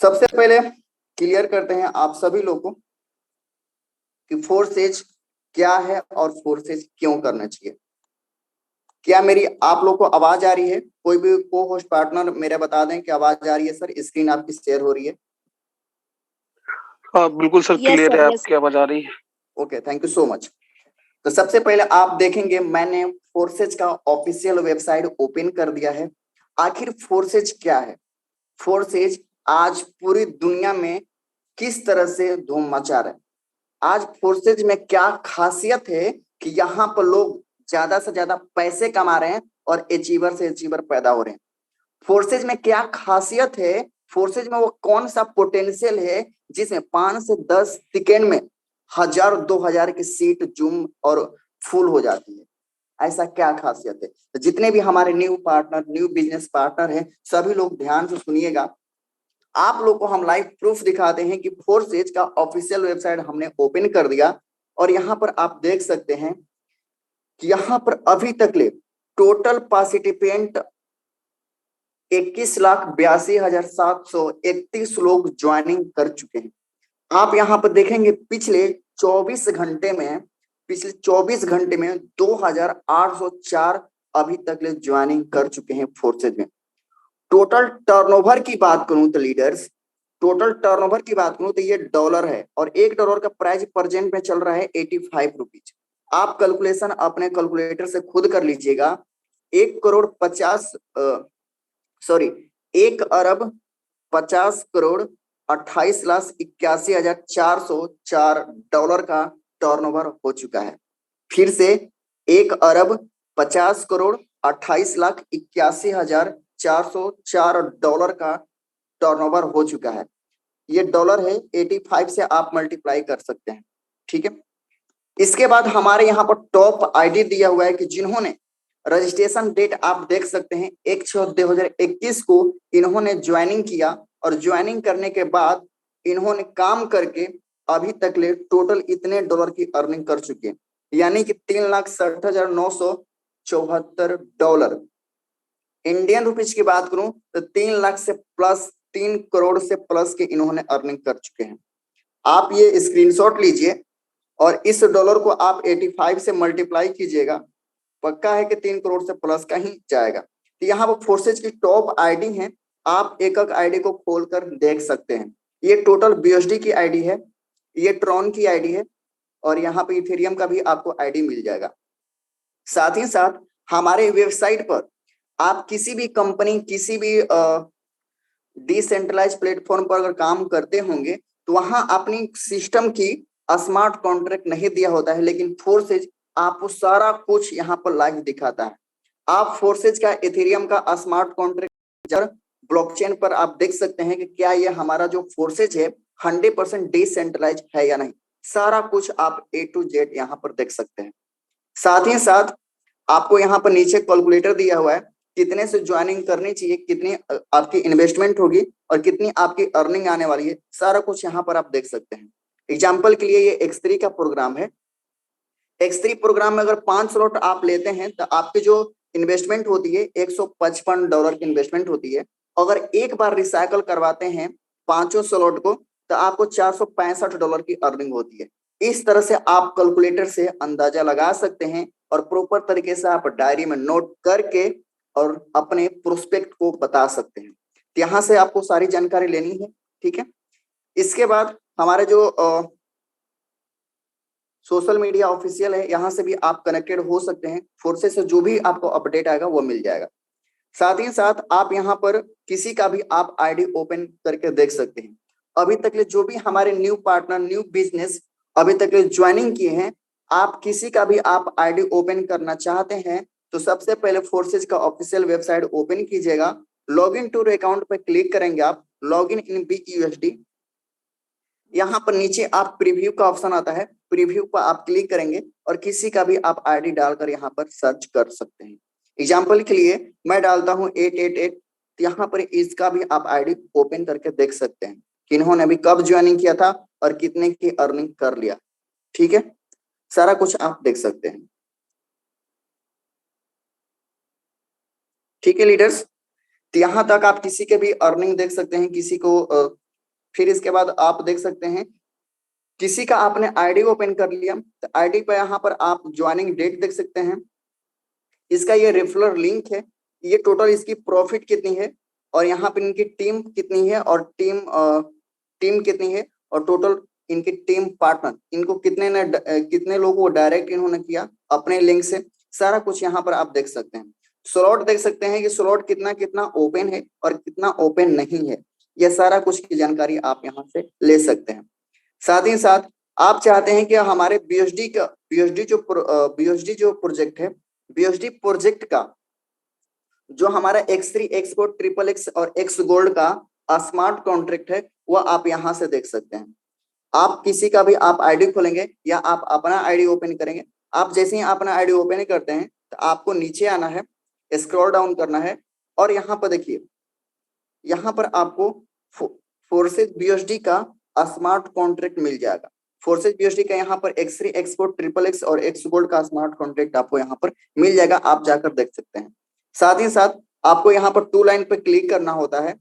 सबसे पहले क्लियर करते हैं आप सभी लोगों को कि फोर्स एज क्या है और फोर्स एज क्यों करना चाहिए। क्या मेरी आप लोग को आवाज आ रही है? कोई भी को होस्ट पार्टनर मेरा बता दें कि आवाज आ रही है सर, स्क्रीन आपकी शेयर हो रही है। हाँ बिल्कुल सर, क्लियर है, आपकी आवाज आ रही है। Okay, thank you so much. तो सबसे पहले आप देखेंगे मैंने फोर्सेज का ऑफिशियल वेबसाइट ओपन कर दिया है। आखिर फोर्सेज क्या है? फोर्सेज आज पूरी दुनिया में किस तरह से धूम मचा रहे हैं। आज फोर्सेज में क्या खासियत है कि यहाँ पर लोग ज्यादा से ज्यादा पैसे कमा रहे हैं और अचीवर से अचीवर पैदा हो रहे हैं। फोर्सेज में क्या खासियत है, फोर्सेज में वो कौन सा पोटेंशियल है जिसमें 5 से 10 सेकेंड में 1000-2000 की सीट जूम और फुल हो जाती है। ऐसा क्या खासियत है? तो जितने भी हमारे new partner, new business partner हैं, सभी लोग ध्यान से सुनिएगा। आप लोग को हम लाइव प्रूफ दिखाते हैं कि फोर्सेज का ऑफिशियल वेबसाइट हमने ओपन कर दिया और यहाँ पर आप देख सकते हैं कि यहाँ पर अभी तक ले टोटल पार्टिसिपेंट 21,82,731 लोग ज्वाइनिंग कर चुके हैं। आप यहाँ पर देखेंगे पिछले 24 घंटे में 2,804 अभी तक ले ज्वाइनिंग कर चुके हैं फोर्सेज में। टोटल टर्नओवर की बात करूं तो लीडर्स, टोटल टर्नओवर की बात करूं तो ये डॉलर है और $1 का प्राइस प्रेजेंट में चल रहा है 85 रुपीज। आप कैलकुलेशन अपने कैलकुलेटर से खुद कर लीजिएगा। 1,50,28,81,404 डॉलर का टर्नओवर हो चुका है। फिर से 1,50,28,81,404 डॉलर का टर्नओवर हो चुका है। ये डॉलर है, 85 से आप मल्टीप्लाई कर सकते हैं, ठीक है। इसके बाद हमारे यहाँ पर टॉप आईडी दिया हुआ है कि जिन्होंने रजिस्ट्रेशन डेट आप देख सकते हैं 1/6/2021 को इन्होंने ज्वाइनिंग किया और ज्वाइनिंग करने के बाद इन्होंने काम करके अभी तक ले टोटल इतने डॉलर की अर्निंग कर चुके हैं, यानी कि 3,60,974 डॉलर। इंडियन रुपीज की बात करूं तो 3 लाख से प्लस 3 करोड़ से प्लस के इन्होंने अर्निंग कर चुके हैं। आप ये स्क्रीनशॉट लीजिए और इस डॉलर को आप 85 से मल्टीप्लाई कीजिएगा, पक्का है कि 3 करोड़ से प्लस का ही जाएगा। तो यहाँ पर फोर्सेज की टॉप आईडी है, आप एक एक आईडी को खोलकर देख सकते हैं। ये टोटल बीएसडी की आईडी है, ये ट्रॉन की आईडी है और यहाँ पे इथेरियम का भी आपको आईडी मिल जाएगा। साथ ही साथ हमारे वेबसाइट पर आप किसी भी कंपनी, किसी भी डिसेंट्रलाइज प्लेटफॉर्म पर अगर काम करते होंगे तो वहां अपनी सिस्टम की स्मार्ट कॉन्ट्रैक्ट नहीं दिया होता है, लेकिन फोर्सेज आपको सारा कुछ यहाँ पर लाइव दिखाता है। आप फोर्सेज का इथेरियम का स्मार्ट कॉन्ट्रैक्ट ब्लॉकचेन पर आप देख सकते हैं कि क्या ये हमारा जो फोर्सेज है 100% डिसेंट्रलाइज है या नहीं। सारा कुछ आप A to Z यहाँ पर देख सकते हैं। साथ ही साथ आपको यहाँ पर नीचे कैलकुलेटर दिया हुआ है, कितने से ज्वाइनिंग करनी चाहिए, कितनी आपकी इन्वेस्टमेंट होगी और कितनी आपकी अर्निंग आने वाली है, सारा कुछ यहाँ पर आप देख सकते हैं। एग्जाम्पल के लिए ये X3 का प्रोग्राम है। X3 प्रोग्राम में अगर 5 स्लॉट आप लेते हैं तो आपकी जो इन्वेस्टमेंट होती है $155 की इन्वेस्टमेंट होती है। अगर एक बार रिसाइकल करवाते हैं 5 स्लॉट को तो आपको $465 की अर्निंग होती है। इस तरह से आप कैलकुलेटर से अंदाजा लगा सकते हैं और प्रॉपर तरीके से आप डायरी में नोट करके और अपने प्रोस्पेक्ट को बता सकते हैं। यहाँ से आपको सारी जानकारी लेनी है, ठीक है। इसके बाद हमारे जो सोशल मीडिया ऑफिशियल है, यहाँ से भी आप कनेक्टेड हो सकते हैं। फोर्सेस से जो भी आपको अपडेट आएगा वो मिल जाएगा। साथ ही साथ आप यहाँ पर किसी का भी आप आईडी ओपन करके देख सकते हैं। अभी तक ले जो भी हमारे न्यू पार्टनर, न्यू बिजनेस अभी तक ले ज्वाइनिंग किए हैं, आप किसी का भी आप आईडी ओपन करना चाहते हैं तो सबसे पहले फोर्सेज का ऑफिशियल वेबसाइट ओपन कीजिएगा। लॉग इन टू अकाउंट पर क्लिक करेंगे आप, लॉग इन BUSD। यहाँ पर नीचे आप प्रीव्यू का ऑप्शन आता है, प्रीव्यू पर आप क्लिक करेंगे और किसी का भी आप आईडी डालकर यहाँ पर सर्च कर सकते हैं। एग्जाम्पल के लिए मैं डालता हूँ 888, यहाँ पर इसका भी आप आईडी ओपन करके देख सकते हैं कि इन्होंने अभी कब ज्वाइनिंग किया था और कितने की अर्निंग कर लिया, ठीक है। सारा कुछ आप देख सकते हैं, ठीक है लीडर्स। तो यहाँ तक आप किसी के भी अर्निंग देख सकते हैं, किसी को फिर इसके बाद आप देख सकते हैं किसी का आपने आईडी ओपन कर लिया, तो आईडी पे यहाँ पर आप ज्वाइनिंग डेट देख सकते हैं, इसका ये रेफरल लिंक है, ये टोटल इसकी प्रॉफिट कितनी है, और यहाँ पर इनकी टीम कितनी है, और टीम कितनी है, और टोटल इनकी टीम पार्टनर, इनको कितने लोगों को डायरेक्ट इन्होंने किया अपने लिंक से, सारा कुछ यहाँ पर आप देख सकते हैं। स्लॉट देख सकते हैं कि स्लॉट कितना कितना ओपन है और कितना ओपन नहीं है, यह सारा कुछ की जानकारी आप यहाँ से ले सकते हैं। साथ ही साथ आप चाहते हैं कि हमारे बीएसडी जो प्रोजेक्ट है, बीएसडी प्रोजेक्ट का जो हमारा X3, X4, XXX और X गोल्ड का स्मार्ट कॉन्ट्रैक्ट है, वह आप यहाँ से देख सकते हैं। आप किसी का भी आप आईडी खोलेंगे या आप अपना आईडी ओपन करेंगे, आप जैसे ही अपना आईडी ओपन करते हैं तो आपको नीचे आना है, स्क्रॉल डाउन करना है, और यहाँ पर देखिए, यहाँ पर आपको फोर्सेज बीएसडी का स्मार्ट कॉन्ट्रैक्ट मिल जाएगा। फोर्सेज बीएसडी का यहाँ पर X3, X4, XXX और X गोल्ड का स्मार्ट कॉन्ट्रैक्ट आपको यहाँ पर मिल जाएगा, आप जाकर देख सकते हैं। साथ ही साथ आपको यहाँ पर टू लाइन पे क्लिक करना होता है,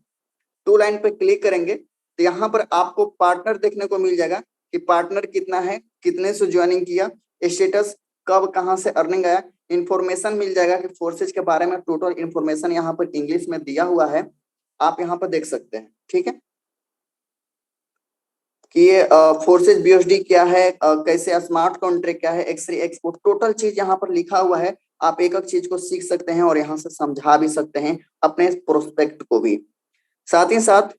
टू लाइन पे क्लिक करेंगे तो यहाँ पर आपको पार्टनर देखने को मिल जाएगा कि पार्टनर कितना है, कितने से ज्वाइनिंग किया, स्टेटस कब कहाँ से अर्निंग आया, इंफॉर्मेशन मिल जाएगा कि फोर्सेज के बारे में टोटल इंफॉर्मेशन यहाँ पर इंग्लिश में दिया हुआ है, आप यहाँ पर देख सकते हैं। ठीक है, कि ये फोर्सेज बीएसडी क्या है, कैसे स्मार्ट कॉन्ट्रैक्ट क्या है, X3, X4 टोटल चीज यहाँ पर लिखा हुआ है, आप एक एक चीज को सीख सकते हैं और यहाँ से समझा भी सकते हैं अपने प्रोस्पेक्ट को भी। साथ ही साथ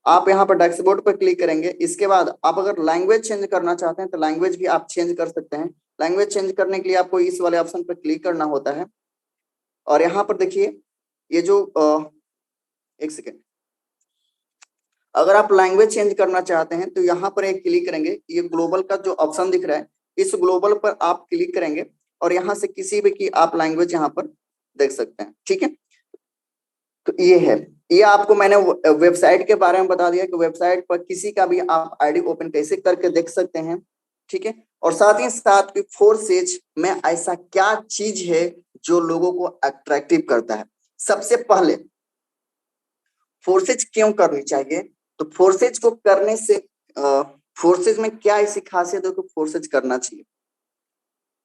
आप यहाँ पर डैशबोर्ड पर क्लिक करेंगे, इसके बाद आप अगर लैंग्वेज चेंज करना चाहते हैं तो लैंग्वेज भी आप चेंज कर सकते हैं। लैंग्वेज चेंज करने के लिए आपको इस वाले ऑप्शन पर क्लिक करना होता है, और यहाँ पर देखिए ये जो एक सेकेंड, अगर आप लैंग्वेज चेंज करना चाहते हैं तो यहाँ पर एक क्लिक करेंगे, ये ग्लोबल का जो ऑप्शन दिख रहा है, इस ग्लोबल पर आप क्लिक करेंगे और यहाँ से किसी भी की आप लैंग्वेज यहाँ पर देख सकते हैं। ठीक है, तो ये है, ये आपको मैंने वेबसाइट के बारे में बता दिया कि वेबसाइट पर किसी का भी आप आईडी ओपन कैसे करके देख सकते हैं। ठीक है, और साथ ही साथ फोर्सेज में ऐसा क्या चीज है जो लोगों को अट्रैक्टिव करता है। सबसे पहले फोर्सेज क्यों करनी चाहिए, तो फोर्सेज को करने से फोर्सेज में क्या ऐसी खासियत है कि फोर्सेज करना चाहिए,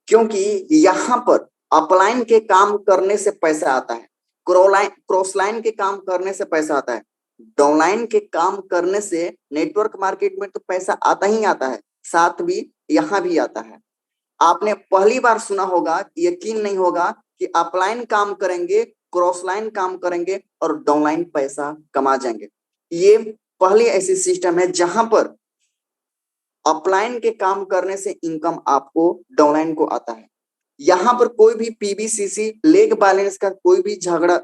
क्योंकि यहाँ पर अपलाइन के काम करने से पैसा आता है, क्रॉस लाइन के काम करने से पैसा आता है, डाउनलाइन के काम करने से नेटवर्क मार्केट में तो पैसा आता ही आता है, साथ भी यहाँ भी आता है। आपने पहली बार सुना होगा, यकीन नहीं होगा कि अपलाइन काम करेंगे, क्रॉस लाइन काम करेंगे और डाउनलाइन पैसा कमा जाएंगे। ये पहली ऐसी सिस्टम है जहां पर अपलाइन के काम करने से इनकम आपको डाउनलाइन को आता है। यहाँ पर कोई भी पीबीसीसी लेग बैलेंस का कोई भी झगड़ा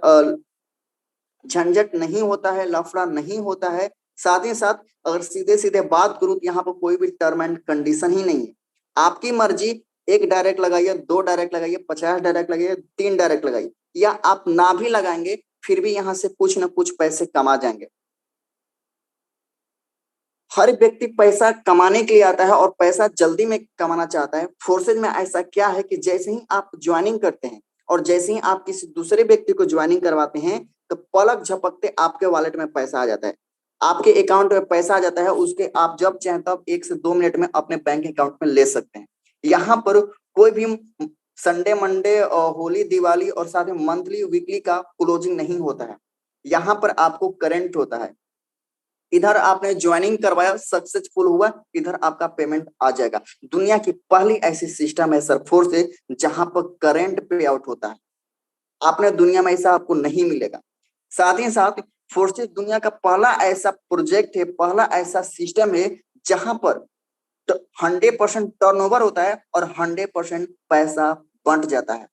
झंझट नहीं होता है, लफड़ा नहीं होता है। साथ ही साथ अगर सीधे सीधे बात करूं तो यहाँ पर कोई भी टर्म एंड कंडीशन ही नहीं है, आपकी मर्जी, एक डायरेक्ट लगाइए, 2 डायरेक्ट लगाइए, 50 डायरेक्ट लगाइए, 3 डायरेक्ट लगाइए, या आप ना भी लगाएंगे फिर भी यहाँ से कुछ ना कुछ पैसे कमा जाएंगे। हर व्यक्ति पैसा कमाने के लिए आता है और पैसा जल्दी में कमाना चाहता है। फोर्सेज में ऐसा क्या है कि जैसे ही आप ज्वाइनिंग करते हैं और जैसे ही आप किसी दूसरे व्यक्ति को ज्वाइनिंग करवाते हैं तो पलक झपकते आपके वॉलेट में पैसा आ जाता है, आपके अकाउंट में पैसा आ जाता है, उसके आप जब चाहें तब 1 से 2 मिनट में अपने बैंक अकाउंट में ले सकते हैं। यहाँ पर कोई भी संडे, मंडे, होली, दिवाली और साथ ही मंथली, वीकली का क्लोजिंग नहीं होता है, यहाँ पर आपको करंट होता है। इधर आपने ज्वाइनिंग करवाया, सक्सेसफुल हुआ, इधर आपका पेमेंट आ जाएगा। दुनिया की पहली ऐसी सिस्टम है सर फोर्सेज जहां पर करंट पे आउट होता है, आपने दुनिया में ऐसा आपको नहीं मिलेगा। साथ ही साथ फोर्सेज दुनिया का पहला ऐसा प्रोजेक्ट है, पहला ऐसा सिस्टम है जहां पर 100% टर्नओवर होता है और 100% पैसा बंट जाता है।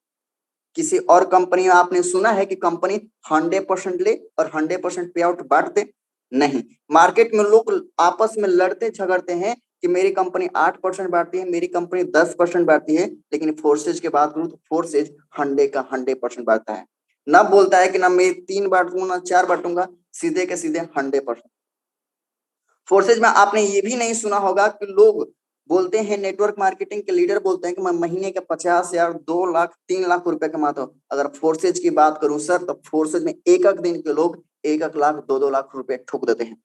किसी और कंपनी में आपने सुना है कि कंपनी 100% ले और 100% पे आउट बांट दे? नहीं, मार्केट में लोग आपस में लड़ते झगड़ते हैं कि मेरी कंपनी 8% बांटती है, मेरी कंपनी 10% बांटती है, लेकिन फोर्सेज की बात करूं तो फोर्सेज 100% बांटता है। ना बोलता है कि ना मैं 3 बांटूंगा ना 4 बांटूंगा, सीधे के सीधे 100%। फोर्सेज में आपने ये भी नहीं सुना होगा कि लोग बोलते हैं, नेटवर्क मार्केटिंग के लीडर बोलते हैं कि मैं महीने के 50,000, 2 लाख, 3 लाख रुपए कमाता हूँ। अगर फोर्सेज की बात करूं सर तो फोर्सेज में एक दिन के लोग 1 लाख, 2 लाख रुपए ठोक देते हैं।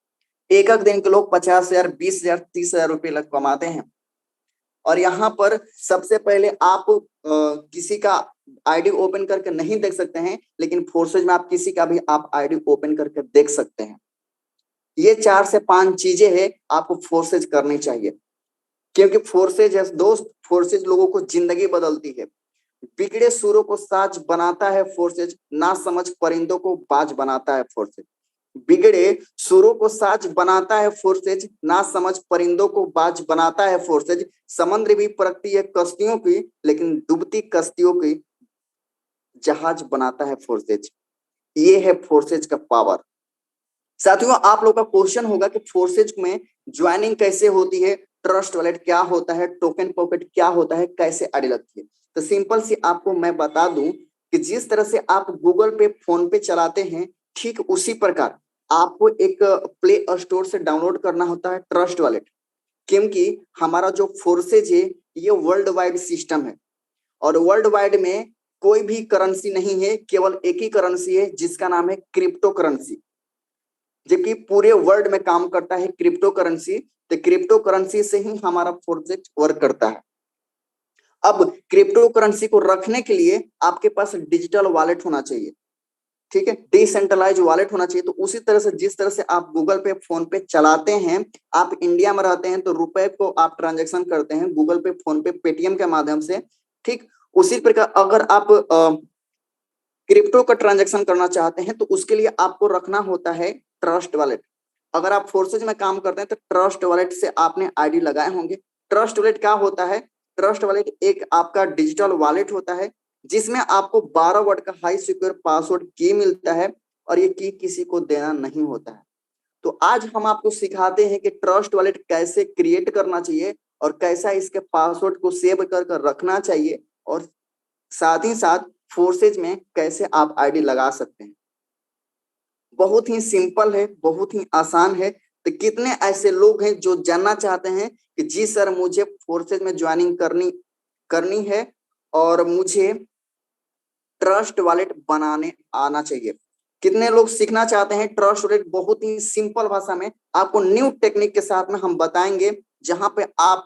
एक एक दिन के लोग 50,000, 20,000, 30,000 रुपये लग कमाते हैं। और यहाँ पर सबसे पहले आप किसी का आईडी ओपन करके नहीं देख सकते हैं, लेकिन फोर्सेज में आप किसी का भी आप आईडी ओपन करके देख सकते हैं। ये 4 से 5 चीजें हैं आपको फोर्सेज करनी चाहिए, क्योंकि फोर्सेज है दोस्त, फोर्सेज लोगों को जिंदगी बदलती है। बिगड़े सुरों को साज बनाता है फोर्सेज, ना समझ परिंदों को बाज बनाता है फोर्सेज। बिगड़े सुरों को साज बनाता है फोर्सेज, ना समझ परिंदों को बाज बनाता है फोर्सेज। समुद्र भी परखती है कश्तियों की, लेकिन डूबती कश्तियों की जहाज बनाता है फोर्सेज। ये है फोर्सेज का पावर। साथियों, आप लोग का क्वेश्चन होगा कि फोर्सेज में ज्वाइनिंग कैसे होती है, ट्रस्ट वॉलेट क्या होता है, टोकन पॉकेट क्या होता है, कैसे आईडी लगती है। तो सिंपल सी आपको मैं बता दूं कि जिस तरह से आप गूगल पे, फोन पे चलाते हैं, ठीक उसी प्रकार आपको एक प्ले स्टोर से डाउनलोड करना होता है ट्रस्ट वॉलेट। क्योंकि हमारा जो फोर्सेज है ये वर्ल्ड वाइड सिस्टम है, और वर्ल्ड वाइड में कोई भी करेंसी नहीं है, केवल एक ही करेंसी है जिसका नाम है क्रिप्टो करेंसी, जबकि पूरे वर्ल्ड में काम करता है क्रिप्टो करेंसी। तो क्रिप्टो करेंसी से ही हमारा प्रोजेक्ट वर्क करता है। अब क्रिप्टो करेंसी को रखने के लिए आपके पास डिजिटल वॉलेट होना चाहिए, ठीक है, डिसेंट्रलाइज वॉलेट होना चाहिए। तो उसी तरह से जिस तरह से आप गूगल पे, फोन पे चलाते हैं, आप इंडिया में रहते हैं तो रुपए को आप ट्रांजेक्शन करते हैं गूगल पे, फोन पे, पेटीएम के माध्यम से, ठीक उसी प्रकार अगर आप क्रिप्टो का ट्रांजेक्शन करना चाहते हैं तो उसके लिए आपको रखना होता है ट्रस्ट वॉलेट। अगर आप फोर्सेज में काम करते हैं तो ट्रस्ट वॉलेट से आपने आईडी लगाए होंगे। ट्रस्ट वॉलेट क्या होता है? ट्रस्ट वॉलेट एक आपका डिजिटल वॉलेट होता है जिसमें आपको 12 वर्ड का हाई सिक्योर पासवर्ड की मिलता है, और ये की किसी को देना नहीं होता है। तो आज हम आपको सिखाते हैं कि ट्रस्ट वॉलेट कैसे क्रिएट करना चाहिए और कैसा इसके पासवर्ड को सेव कर रखना चाहिए, और साथ ही साथ फोर्सेज में कैसे आप आईडी लगा सकते हैं। बहुत ही सिंपल है, बहुत ही आसान है। तो कितने ऐसे लोग हैं जो जानना चाहते हैं कि जी सर मुझे फोर्सेज में ज्वाइनिंग करनी है और मुझे ट्रस्ट वॉलेट बनाने आना चाहिए। कितने लोग सीखना चाहते हैं ट्रस्ट वॉलेट? बहुत ही सिंपल भाषा में आपको न्यू टेक्निक के साथ में हम बताएंगे, जहां पे आप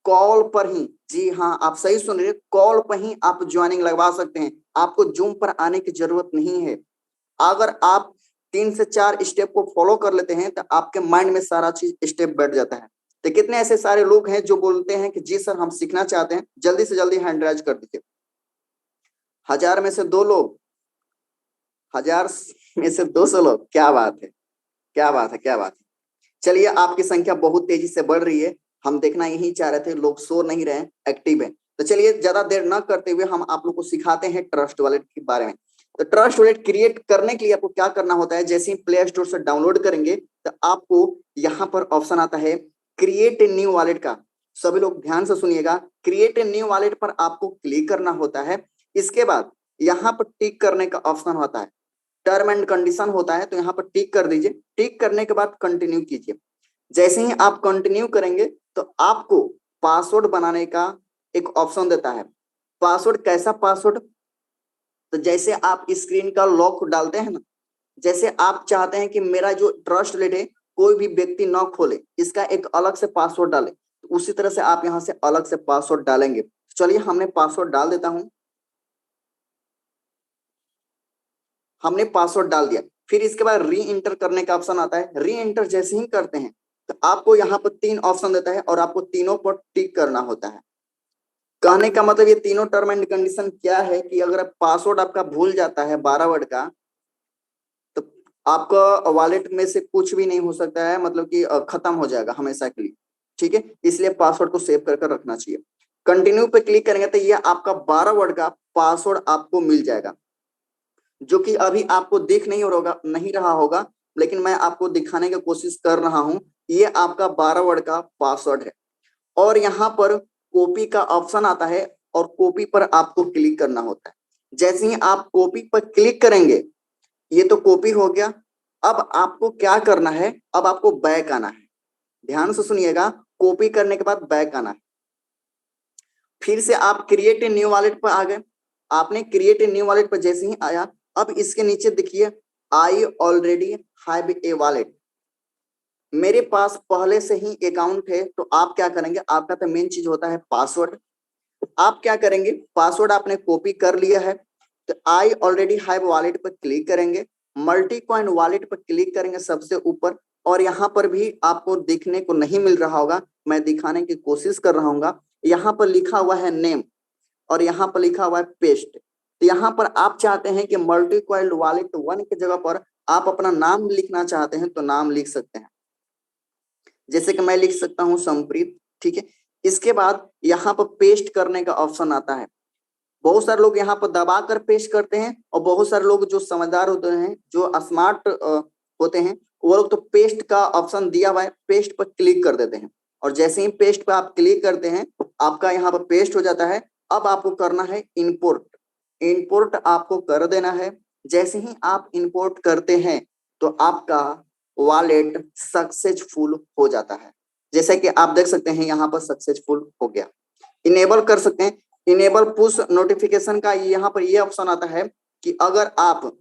कॉल पर ही, जी हाँ आप सही सुन रहे हैं, कॉल पर ही आप ज्वाइनिंग लगवा सकते हैं। आपको जूम पर आने की जरूरत नहीं है। अगर आप 3 से 4 स्टेप को फॉलो कर लेते हैं तो आपके माइंड में सारा चीज स्टेप बैठ जाता है। तो कितने ऐसे सारे लोग हैं जो बोलते हैं कि जी सर हम सीखना चाहते हैं, जल्दी से जल्दी हैंड राइज कर दीजिए। 1000 में से 2 लोग, 1000 में से 200 लोग, क्या बात है, क्या बात है, क्या बात है। चलिए, आपकी संख्या बहुत तेजी से बढ़ रही है, हम देखना यही चाह रहे थे, लोग सो नहीं रहे, एक्टिव है। तो चलिए ज्यादा देर न करते हुए हम आप लोग को सिखाते हैं ट्रस्ट वॉलेट के बारे में। तो ट्रस्ट वॉलेट क्रिएट करने के लिए आपको क्या करना होता है? जैसे ही प्ले स्टोर से डाउनलोड करेंगे तो आपको यहाँ पर ऑप्शन आता है क्रिएट ए न्यू वॉलेट का। सभी लोग ध्यान से सुनिएगा, क्रिएट ए न्यू वॉलेट पर आपको क्लिक करना होता है। इसके बाद यहाँ पर टिक करने का ऑप्शन होता है, टर्म एंड कंडीशन होता है, तो यहाँ पर टिक कर दीजिए। टिक करने के बाद कंटिन्यू कीजिए। जैसे ही आप कंटिन्यू करेंगे तो आपको पासवर्ड बनाने का एक ऑप्शन देता है। पासवर्ड कैसा पासवर्ड? तो जैसे आप स्क्रीन का लॉक डालते हैं ना, जैसे आप चाहते हैं कि मेरा जो ट्रस्ट वॉलेट है कोई भी व्यक्ति न खोले, इसका एक अलग से पासवर्ड डाले, तो उसी तरह से आप यहाँ से अलग से पासवर्ड डालेंगे। चलिए हमने पासवर्ड डाल देता हूं। हमने पासवर्ड डाल दिया। फिर इसके बाद री इंटर करने का ऑप्शन आता है। री इंटर जैसे ही करते हैं तो आपको यहाँ पर 3 ऑप्शन देता है और आपको तीनों पर टिक करना होता है। कहने का मतलब ये तीनों टर्म एंड कंडीशन क्या है कि अगर पासवर्ड आपका भूल जाता है 12 वर्ड का, तो आपका वॉलेट में से कुछ भी नहीं हो सकता है, मतलब कि खत्म हो जाएगा हमेशा के लिए, ठीक है। इसलिए पासवर्ड को सेव कर रखना चाहिए। कंटिन्यू पे क्लिक करेंगे तो ये आपका 12 वर्ड का पासवर्ड आपको मिल जाएगा, जो कि अभी आपको दिख नहीं रहा होगा, लेकिन मैं आपको दिखाने की कोशिश कर रहा हूं। ये आपका 12 वर्ड का पासवर्ड है, और यहाँ पर कॉपी का ऑप्शन आता है और कॉपी पर आपको क्लिक करना होता है। जैसे ही आप कॉपी पर क्लिक करेंगे, ये तो कॉपी हो गया। अब आपको क्या करना है? अब आपको बैक आना है। ध्यान से सुनिएगा, कॉपी करने के बाद बैक आना है। फिर से आप क्रिएट ए न्यू वॉलेट पर आ गए। आपने क्रिएट ए न्यू वॉलेट पर जैसे ही आया, अब इसके नीचे देखिए I already have a wallet, मेरे पास पहले से ही अकाउंट है, तो आप क्या करेंगे, आपका तो मेन चीज होता है पासवर्ड। आप क्या करेंगे, पासवर्ड आपने कॉपी कर लिया है, तो आई ऑलरेडी हैव वॉलेट पर क्लिक करेंगे, मल्टी कॉइन वॉलेट पर क्लिक करेंगे सबसे ऊपर, और यहाँ पर भी आपको दिखने को नहीं मिल रहा होगा, मैं दिखाने की कोशिश कर रहा हूँ। यहाँ पर लिखा हुआ है नेम और यहाँ पर लिखा हुआ है पेस्ट। तो यहाँ पर आप चाहते हैं कि मल्टी कॉइन वॉलेट 1 की जगह पर आप अपना नाम लिखना चाहते हैं तो नाम लिख सकते हैं, जैसे कि मैं लिख सकता हूँ समप्रीत, ठीक है। इसके बाद यहाँ पर पेस्ट करने का ऑप्शन आता है। बहुत सारे लोग यहाँ पर दबा कर पेस्ट करते हैं, और बहुत सारे लोग जो समझदार होते हैं, जो स्मार्ट होते हैं, वो लोग तो पेस्ट का ऑप्शन दिया हुआ है, पेस्ट पर क्लिक कर देते हैं, और जैसे ही पेस्ट पर आप क्लिक करते हैं आपका यहाँ पर पेस्ट हो जाता है। अब आपको करना है इंपोर्ट, इंपोर्ट आपको कर देना है। जैसे ही आप इंपोर्ट करते हैं तो आपका वॉलेट सक्सेसफुल हो जाता है, जैसे कि आप देख सकते हैं यहाँ पर सक्सेसफुल हो गया। इनेबल कर सकते हैं, इनेबल पुश नोटिफिकेशन का यहाँ पर ये ऑप्शन आता है कि अगर आप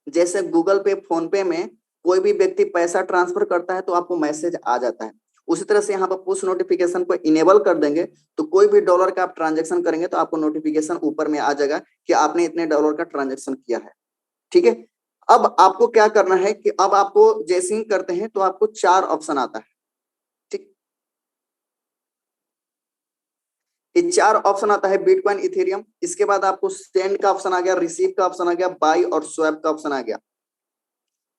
जैसे गूगल पे, फोन पे में कोई भी व्यक्ति पैसा ट्रांसफर करता है तो आपको मैसेज आ जाता है, उसी तरह से यहाँ पर पुश नोटिफिकेशन को इनेबल कर देंगे तो कोई भी डॉलर का आप ट्रांजेक्शन करेंगे तो आपको नोटिफिकेशन ऊपर में आ जाएगा कि आपने इतने डॉलर का ट्रांजेक्शन किया है, ठीक है। अब आपको क्या करना है कि अब आपको जैसे ही करते हैं तो आपको 4 ऑप्शन आता है, ठीक। ये 4 ऑप्शन आता है बिटकॉइन, इथेरियम, इसके बाद आपको सेंड का ऑप्शन आ गया, रिसीव का ऑप्शन आ गया, बाई और स्वैप का ऑप्शन आ गया।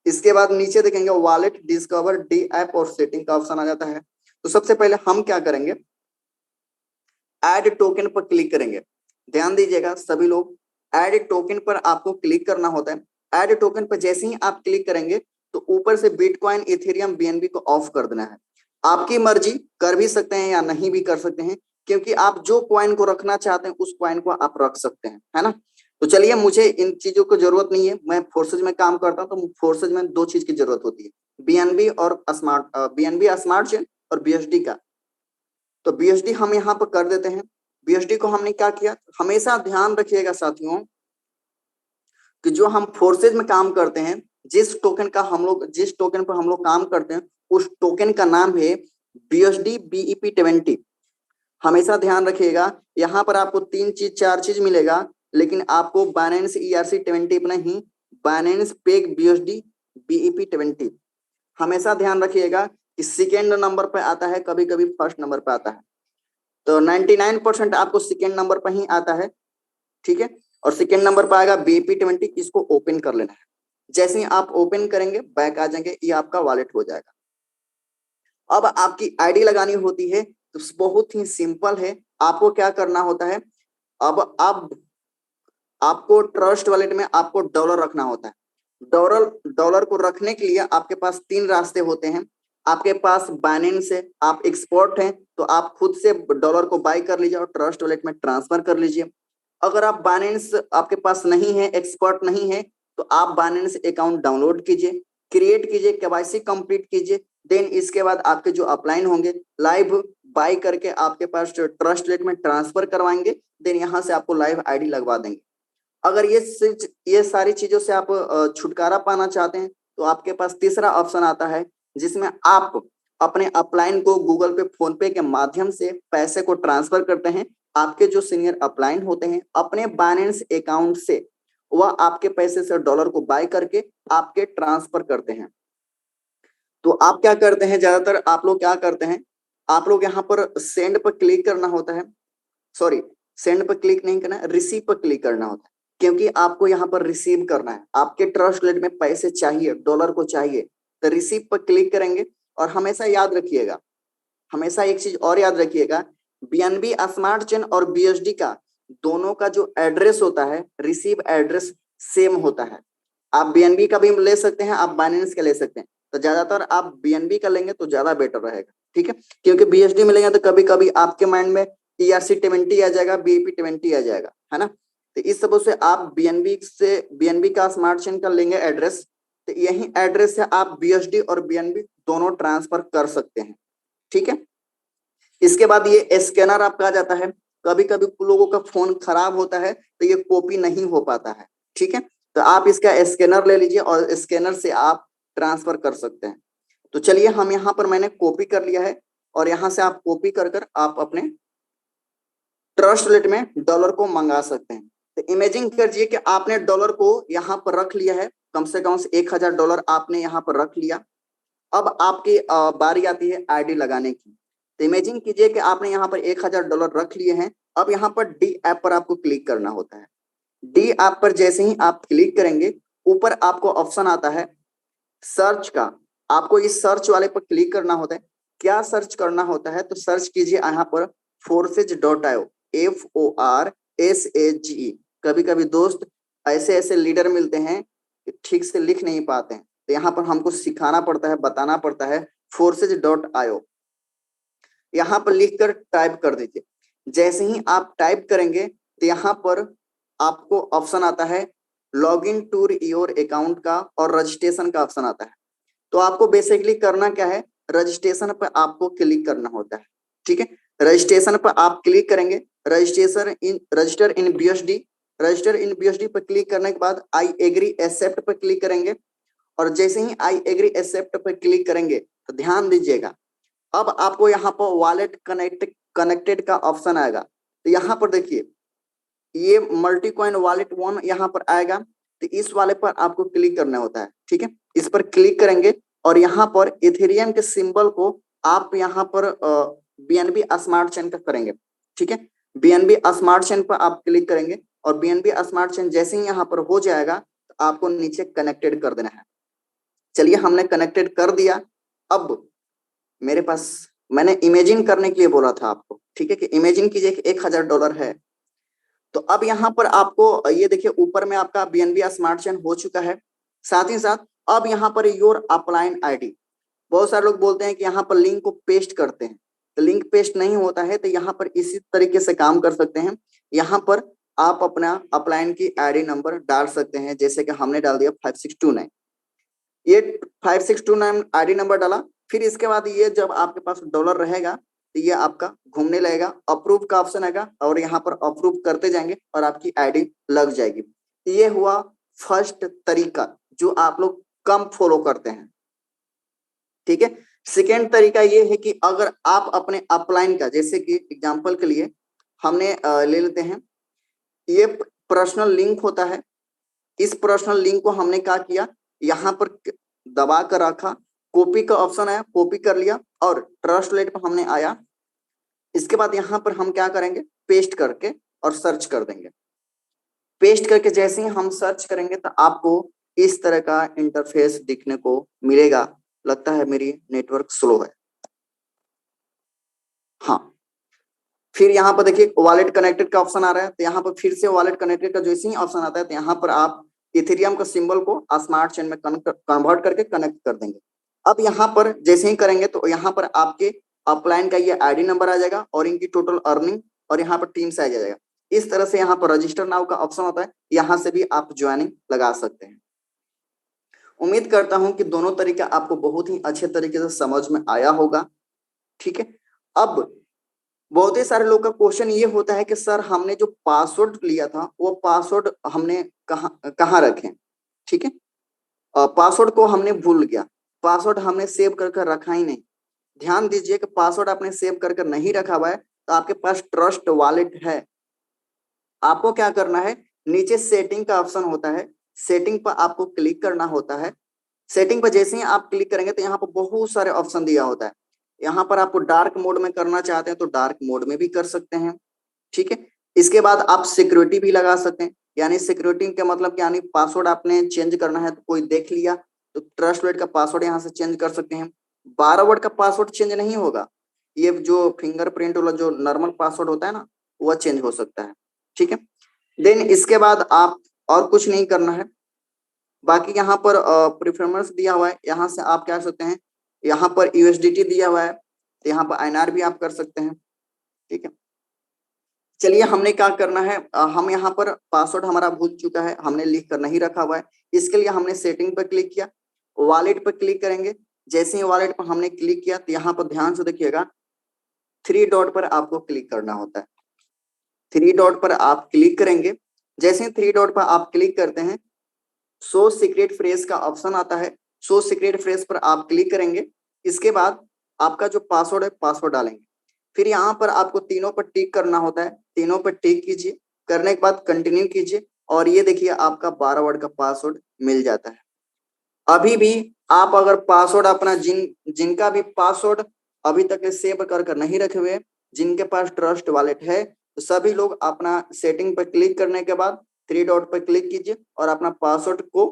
इसके बाद नीचे देखेंगे वॉलेट, डिस्कवर, डी ऐप और सेटिंग का ऑप्शन आ जाता है। तो सबसे पहले हम क्या करेंगे, ऐड टोकन पर क्लिक करेंगे। ध्यान दीजिएगा सभी लोग, ऐड टोकन पर आपको क्लिक करना होता है। ऐड टोकन पर जैसे ही आप क्लिक करेंगे तो ऊपर से बिटकॉइन, इथेरियम, बीएनबी को ऑफ कर देना है। आपकी मर्जी, कर भी सकते हैं या नहीं भी कर सकते हैं, क्योंकि आप जो कॉइन को रखना चाहते हैं उस कॉइन को आप रख सकते हैं, है ना। तो चलिए, मुझे इन चीजों की जरूरत नहीं है, मैं फोर्सेज में काम करता हूं, तो फोर्सेज में 2 चीज की जरूरत होती है, बीएनबी और स्मार्ट, बीएनबी स्मार्ट चेन और बीएसडी का। तो बीएसडी हम यहाँ पर कर देते हैं। बीएसडी को हमने क्या किया, हमेशा ध्यान रखिएगा साथियों कि जो हम फोर्सेज में काम करते हैं, जिस टोकन पर हम लोग काम करते हैं उस टोकन का नाम है बीएसडी बीईपी 20। हमेशा ध्यान रखिएगा, यहाँ पर आपको 3 चीज 4 चीज मिलेगा, लेकिन आपको बाइनेंस ERC 20 पर नहीं, बाइनेंस पेग बीएसडी बीईपी 20 हमेशा ध्यान रखिएगा कि सेकेंड नंबर पे आता है, कभी कभी फर्स्ट नंबर पे आता है। तो 99% आपको सेकेंड नंबर पर ही आता है, ठीक है। और सेकेंड नंबर पर आएगा बीईपी 20, इसको ओपन कर लेना है। जैसे ही आप ओपन करेंगे बैक आ जाएंगे, ये आपका वॉलेट हो जाएगा। अब आपकी आईडी लगानी होती है, तो बहुत ही सिंपल है। आपको क्या करना होता है, अब आपको ट्रस्ट वॉलेट में आपको डॉलर रखना होता है। डॉलर को रखने के लिए आपके पास 3 रास्ते होते हैं। आपके पास बाइनेंस है, आप एक्सपर्ट हैं तो आप खुद से डॉलर को बाय कर लीजिए और ट्रस्ट वॉलेट में ट्रांसफर कर लीजिए। अगर आप बाइनेंस आपके पास नहीं है, एक्सपर्ट नहीं है, तो आप बाइनेंस अकाउंट डाउनलोड कीजिए, क्रिएट कीजिए, केवाईसी कंप्लीट कीजिए, देन इसके बाद आपके जो अपलाइन होंगे लाइव बाय करके आपके पास ट्रस्ट वॉलेट में ट्रांसफर करवाएंगे, देन यहाँ से आपको लाइव आईडी लगवा देंगे। अगर ये सारी चीजों से आप छुटकारा पाना चाहते हैं तो आपके पास तीसरा ऑप्शन आता है, जिसमें आप अपने अपलाइन को गूगल पे, फोन पे के माध्यम से पैसे को ट्रांसफर करते हैं। आपके जो सीनियर अपलाइन होते हैं अपने बाइनेंस अकाउंट से वह आपके पैसे से डॉलर को बाय करके आपके ट्रांसफर करते हैं। तो आप क्या करते हैं, ज्यादातर आप लोग क्या करते हैं, आप लोग यहाँ पर सेंड पर क्लिक करना होता है, सॉरी सेंड पर क्लिक नहीं करना है, रिसीव पर क्लिक करना होता है, क्योंकि आपको यहाँ पर रिसीव करना है। आपके ट्रस्ट वॉलेट में पैसे चाहिए, डॉलर को चाहिए, तो रिसीव पर क्लिक करेंगे। और हमेशा याद रखिएगा, हमेशा एक चीज और याद रखिएगा, बीएनबी स्मार्ट चेन और बीएसडी का दोनों का जो एड्रेस होता है, रिसीव एड्रेस सेम होता है। आप बीएनबी का भी ले सकते हैं, आप बाइनेंस का ले सकते हैं, तो ज्यादातर आप बीएनबी का लेंगे तो ज्यादा बेटर रहेगा, ठीक है। क्योंकि बीएसडी में लेंगे तो कभी कभी आपके माइंड में ERC 20 आ जाएगा, बीईपी 20 आ जाएगा, है ना। तो इस सबब से आप बीएनबी का स्मार्ट चेन का लेंगे एड्रेस, तो यही एड्रेस से आप बीएसडी और बीएनबी दोनों ट्रांसफर कर सकते हैं, ठीक है। इसके बाद ये स्कैनर आपका आ जाता है। कभी कभी लोगों का फोन खराब होता है तो ये कॉपी नहीं हो पाता है, ठीक है। तो आप इसका स्कैनर ले लीजिए और स्कैनर से आप ट्रांसफर कर सकते हैं। तो चलिए हम यहाँ पर मैंने कॉपी कर लिया है और यहाँ से आप कॉपी कर कर आप अपने ट्रस्ट वॉलेट में डॉलर को मंगा सकते हैं। तो इमेजिन कीजिए कि आपने डॉलर को यहाँ पर रख लिया है, कम से कम $1000 आपने यहाँ पर रख लिया। अब आपकी बारी आती है आईडी लगाने की। तो इमेजिन कीजिए कि आपने यहाँ पर $1000 रख लिए हैं। अब यहाँ पर डी ऐप पर आपको क्लिक करना होता है। डी ऐप पर जैसे ही आप क्लिक करेंगे, ऊपर आपको ऑप्शन आता है सर्च का। आपको इस सर्च वाले पर क्लिक करना होता है। क्या सर्च करना होता है? तो सर्च कीजिए यहाँ पर forces.io, FORSAGE। कभी कभी दोस्त ऐसे ऐसे लीडर मिलते हैं कि ठीक से लिख नहीं पाते हैं, तो यहाँ पर हमको सिखाना पड़ता है, बताना पड़ता है। forces.io यहाँ पर लिखकर टाइप कर दीजिए। जैसे ही आप टाइप करेंगे तो यहाँ पर आपको ऑप्शन आता है log in to your account का और रजिस्ट्रेशन का ऑप्शन आता है। तो आपको बेसिकली करना क्या है, रजिस्ट्रेशन पर आपको क्लिक करना होता है। ठीक है, रजिस्ट्रेशन पर आप क्लिक करेंगे। रजिस्टर इन BUSD पर क्लिक करने के बाद आई एग्री एक्सेप्ट पर क्लिक करेंगे। और जैसे ही आई एग्री एक्सेप्ट पर क्लिक करेंगे तो ध्यान दीजिएगा, अब आपको यहाँ पर वॉलेट कनेक्टेड का ऑप्शन आएगा। तो यहाँ पर देखिए ये मल्टी कॉइन वॉलेट 1 यहाँ पर आएगा। तो इस वाले पर आपको क्लिक करना होता है। ठीक है, इस पर क्लिक करेंगे और यहाँ पर इथेरियम के सिंबल को आप यहाँ पर BNB स्मार्ट चेन का करेंगे। ठीक है, BNB स्मार्ट चेन पर आप क्लिक करेंगे और BNB स्मार्ट चेन जैसे ही यहाँ पर हो जाएगा तो आपको नीचे कनेक्टेड कर देना है। चलिए हमने कनेक्टेड कर दिया। अब मेरे पास, मैंने इमेजिन करने के लिए बोला था आपको। ठीक है, कि इमेजिन कीजिए कि $1000 है। तो अब यहाँ पर आपको ये देखिए ऊपर में आपका BNB स्मार्ट चेन हो चुका है। साथ ही साथ अब यहाँ पर योर अपलाइन आईडी, बहुत सारे लोग बोलते हैं कि यहाँ पर लिंक को पेस्ट करते हैं, तो लिंक पेस्ट नहीं होता है। तो यहाँ पर इसी तरीके से काम कर सकते हैं। यहाँ पर आप अपना अपलाइन की आईडी नंबर डाल सकते हैं, जैसे कि हमने डाल दिया 5629। ये 5629 आईडी नंबर डाला। फिर इसके बाद ये जब आपके पास डॉलर रहेगा तो ये आपका घूमने लगेगा, अप्रूव का ऑप्शन आएगा और यहाँ पर अप्रूव करते जाएंगे और आपकी आईडी लग जाएगी। ये हुआ फर्स्ट तरीका जो आप लोग कम फॉलो करते हैं। ठीक है, सेकेंड तरीका ये है कि अगर आप अपने अपलाइन का, जैसे कि एग्जांपल के लिए हमने ले लेते हैं, ये पर्सनल लिंक होता है। इस पर्सनल लिंक को हमने क्या किया, यहाँ पर दबा कर रखा, कॉपी का ऑप्शन आया, कॉपी कर लिया और ट्रस्ट वॉलेट पर हमने आया। इसके बाद यहाँ पर हम क्या करेंगे, पेस्ट करके और सर्च कर देंगे। पेस्ट करके जैसे ही हम सर्च करेंगे तो आपको इस तरह का इंटरफेस दिखने को मिलेगा। लगता है मेरी नेटवर्क स्लो है। हाँ, फिर यहाँ पर देखिए वॉलेट कनेक्टेड का ऑप्शन आ रहा है। तो यहाँ पर फिर से वॉलेट कनेक्टेड का जैसे ही ऑप्शन आता है तो यहाँ पर आप इथेरियम का सिंबल को स्मार्ट चेन में कन्वर्ट करके कनेक्ट कर देंगे। अब यहाँ पर जैसे ही करेंगे तो यहाँ पर आपके अपलाइन का ये आईडी नंबर आ जाएगा और इनकी टोटल अर्निंग और यहाँ पर टीम साइज आ जाएगा। इस तरह से यहाँ पर रजिस्टर नाउ का ऑप्शन होता है, यहाँ से भी आप ज्वाइनिंग लगा सकते हैं। उम्मीद करता हूं कि दोनों तरीका आपको बहुत ही अच्छे तरीके से समझ में आया होगा। ठीक है, अब बहुत ही सारे लोग का क्वेश्चन ये होता है कि सर हमने जो पासवर्ड लिया था वो पासवर्ड हमने कहाँ रखें। ठीक है, पासवर्ड को हमने भूल गया, पासवर्ड हमने सेव करके रखा ही नहीं। ध्यान दीजिए कि पासवर्ड आपने सेव करके नहीं रखा हुआ है तो आपके पास ट्रस्ट वॉलेट है। आपको क्या करना है, नीचे सेटिंग का ऑप्शन होता है, सेटिंग पर आपको क्लिक करना होता है। सेटिंग पर जैसे ही आप क्लिक करेंगे तो यहाँ पर बहुत सारे ऑप्शन दिया होता है। यहाँ पर आपको डार्क मोड में करना चाहते हैं तो डार्क मोड में भी कर सकते हैं। ठीक है, इसके बाद आप सिक्योरिटी भी लगा सकते हैं, यानी सिक्योरिटी का मतलब यानी पासवर्ड आपने चेंज करना है तो कोई देख लिया तो ट्रस्ट वॉलेट का पासवर्ड यहाँ से चेंज कर सकते हैं। 12 वर्ड का पासवर्ड चेंज नहीं होगा, ये जो फिंगरप्रिंट वाला जो नॉर्मल पासवर्ड होता है ना वह चेंज हो सकता है। ठीक है, देन इसके बाद आप और कुछ नहीं करना है। बाकी यहाँ पर प्रेफरेंस दिया हुआ है, यहाँ से आप क्या कर सकते हैं, यहाँ पर USDT दिया हुआ है तो यहाँ पर INR भी आप कर सकते हैं। ठीक है, चलिए हमने क्या करना है, हम यहाँ पर पासवर्ड हमारा भूल चुका है, हमने लिख कर नहीं रखा हुआ है। इसके लिए हमने सेटिंग पर क्लिक किया, वॉलेट पर क्लिक करेंगे। जैसे ही वॉलेट पर हमने क्लिक किया तो यहाँ पर ध्यान से देखिएगा 3 डॉट पर आपको क्लिक करना होता है। 3 डॉट पर आप क्लिक करेंगे। जैसे ही 3 डॉट पर आप क्लिक करते हैं शो सीक्रेट फ्रेज का ऑप्शन आता है। शो सीक्रेट फ्रेज पर आप क्लिक करेंगे। इसके बाद आपका जो पासवर्ड है पासवर्ड डालेंगे, फिर यहाँ पर आपको तीनों पर टिक करना होता है, तीनों पर टिक कीजिए, करने के बाद कंटिन्यू कीजिए और ये देखिए आपका 12 वर्ड का पासवर्ड मिल जाता है। अभी भी आप अगर पासवर्ड अपना जिनका भी पासवर्ड अभी तक सेव कर नहीं रखे हुए, जिनके पास ट्रस्ट वॉलेट है, तो सभी लोग अपना सेटिंग पर क्लिक करने के बाद 3 डॉट पर क्लिक कीजिए और अपना पासवर्ड को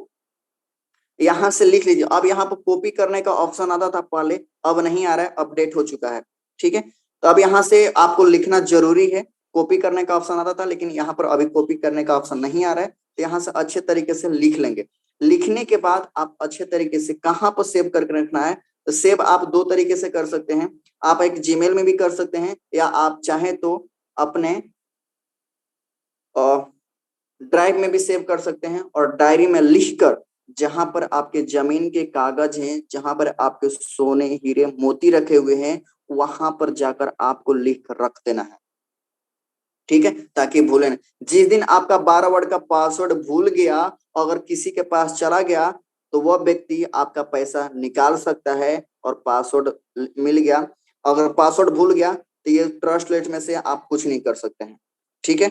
यहां से लिख लीजिए। अब यहाँ पर कॉपी करने का ऑप्शन आता था पहले, अब नहीं आ रहा है, अपडेट हो चुका है। ठीक है, तो अब यहाँ से आपको लिखना जरूरी है। कॉपी करने का ऑप्शन आता था लेकिन यहाँ पर अभी कॉपी करने का ऑप्शन नहीं आ रहा है, तो यहाँ से अच्छे तरीके से लिख लेंगे। लिखने के बाद आप अच्छे तरीके से कहाँ पर सेव करके रखना है, तो सेव आप 2 तरीके से कर सकते हैं। आप एक जीमेल में भी कर सकते हैं या आप चाहें तो अपने ड्राइव में भी सेव कर सकते हैं और डायरी में लिखकर जहां पर आपके जमीन के कागज हैं, जहां पर आपके सोने हीरे मोती रखे हुए हैं, वहां पर जाकर आपको लिख कर रख देना है। ठीक है, ताकि भूले ना। जिस दिन आपका 12 वर्ड का पासवर्ड भूल गया, अगर किसी के पास चला गया, तो वह व्यक्ति आपका पैसा निकाल सकता है और पासवर्ड मिल गया। अगर पासवर्ड भूल गया तो ये ट्रस्ट वॉलेट में से आप कुछ नहीं कर सकते हैं। ठीक है,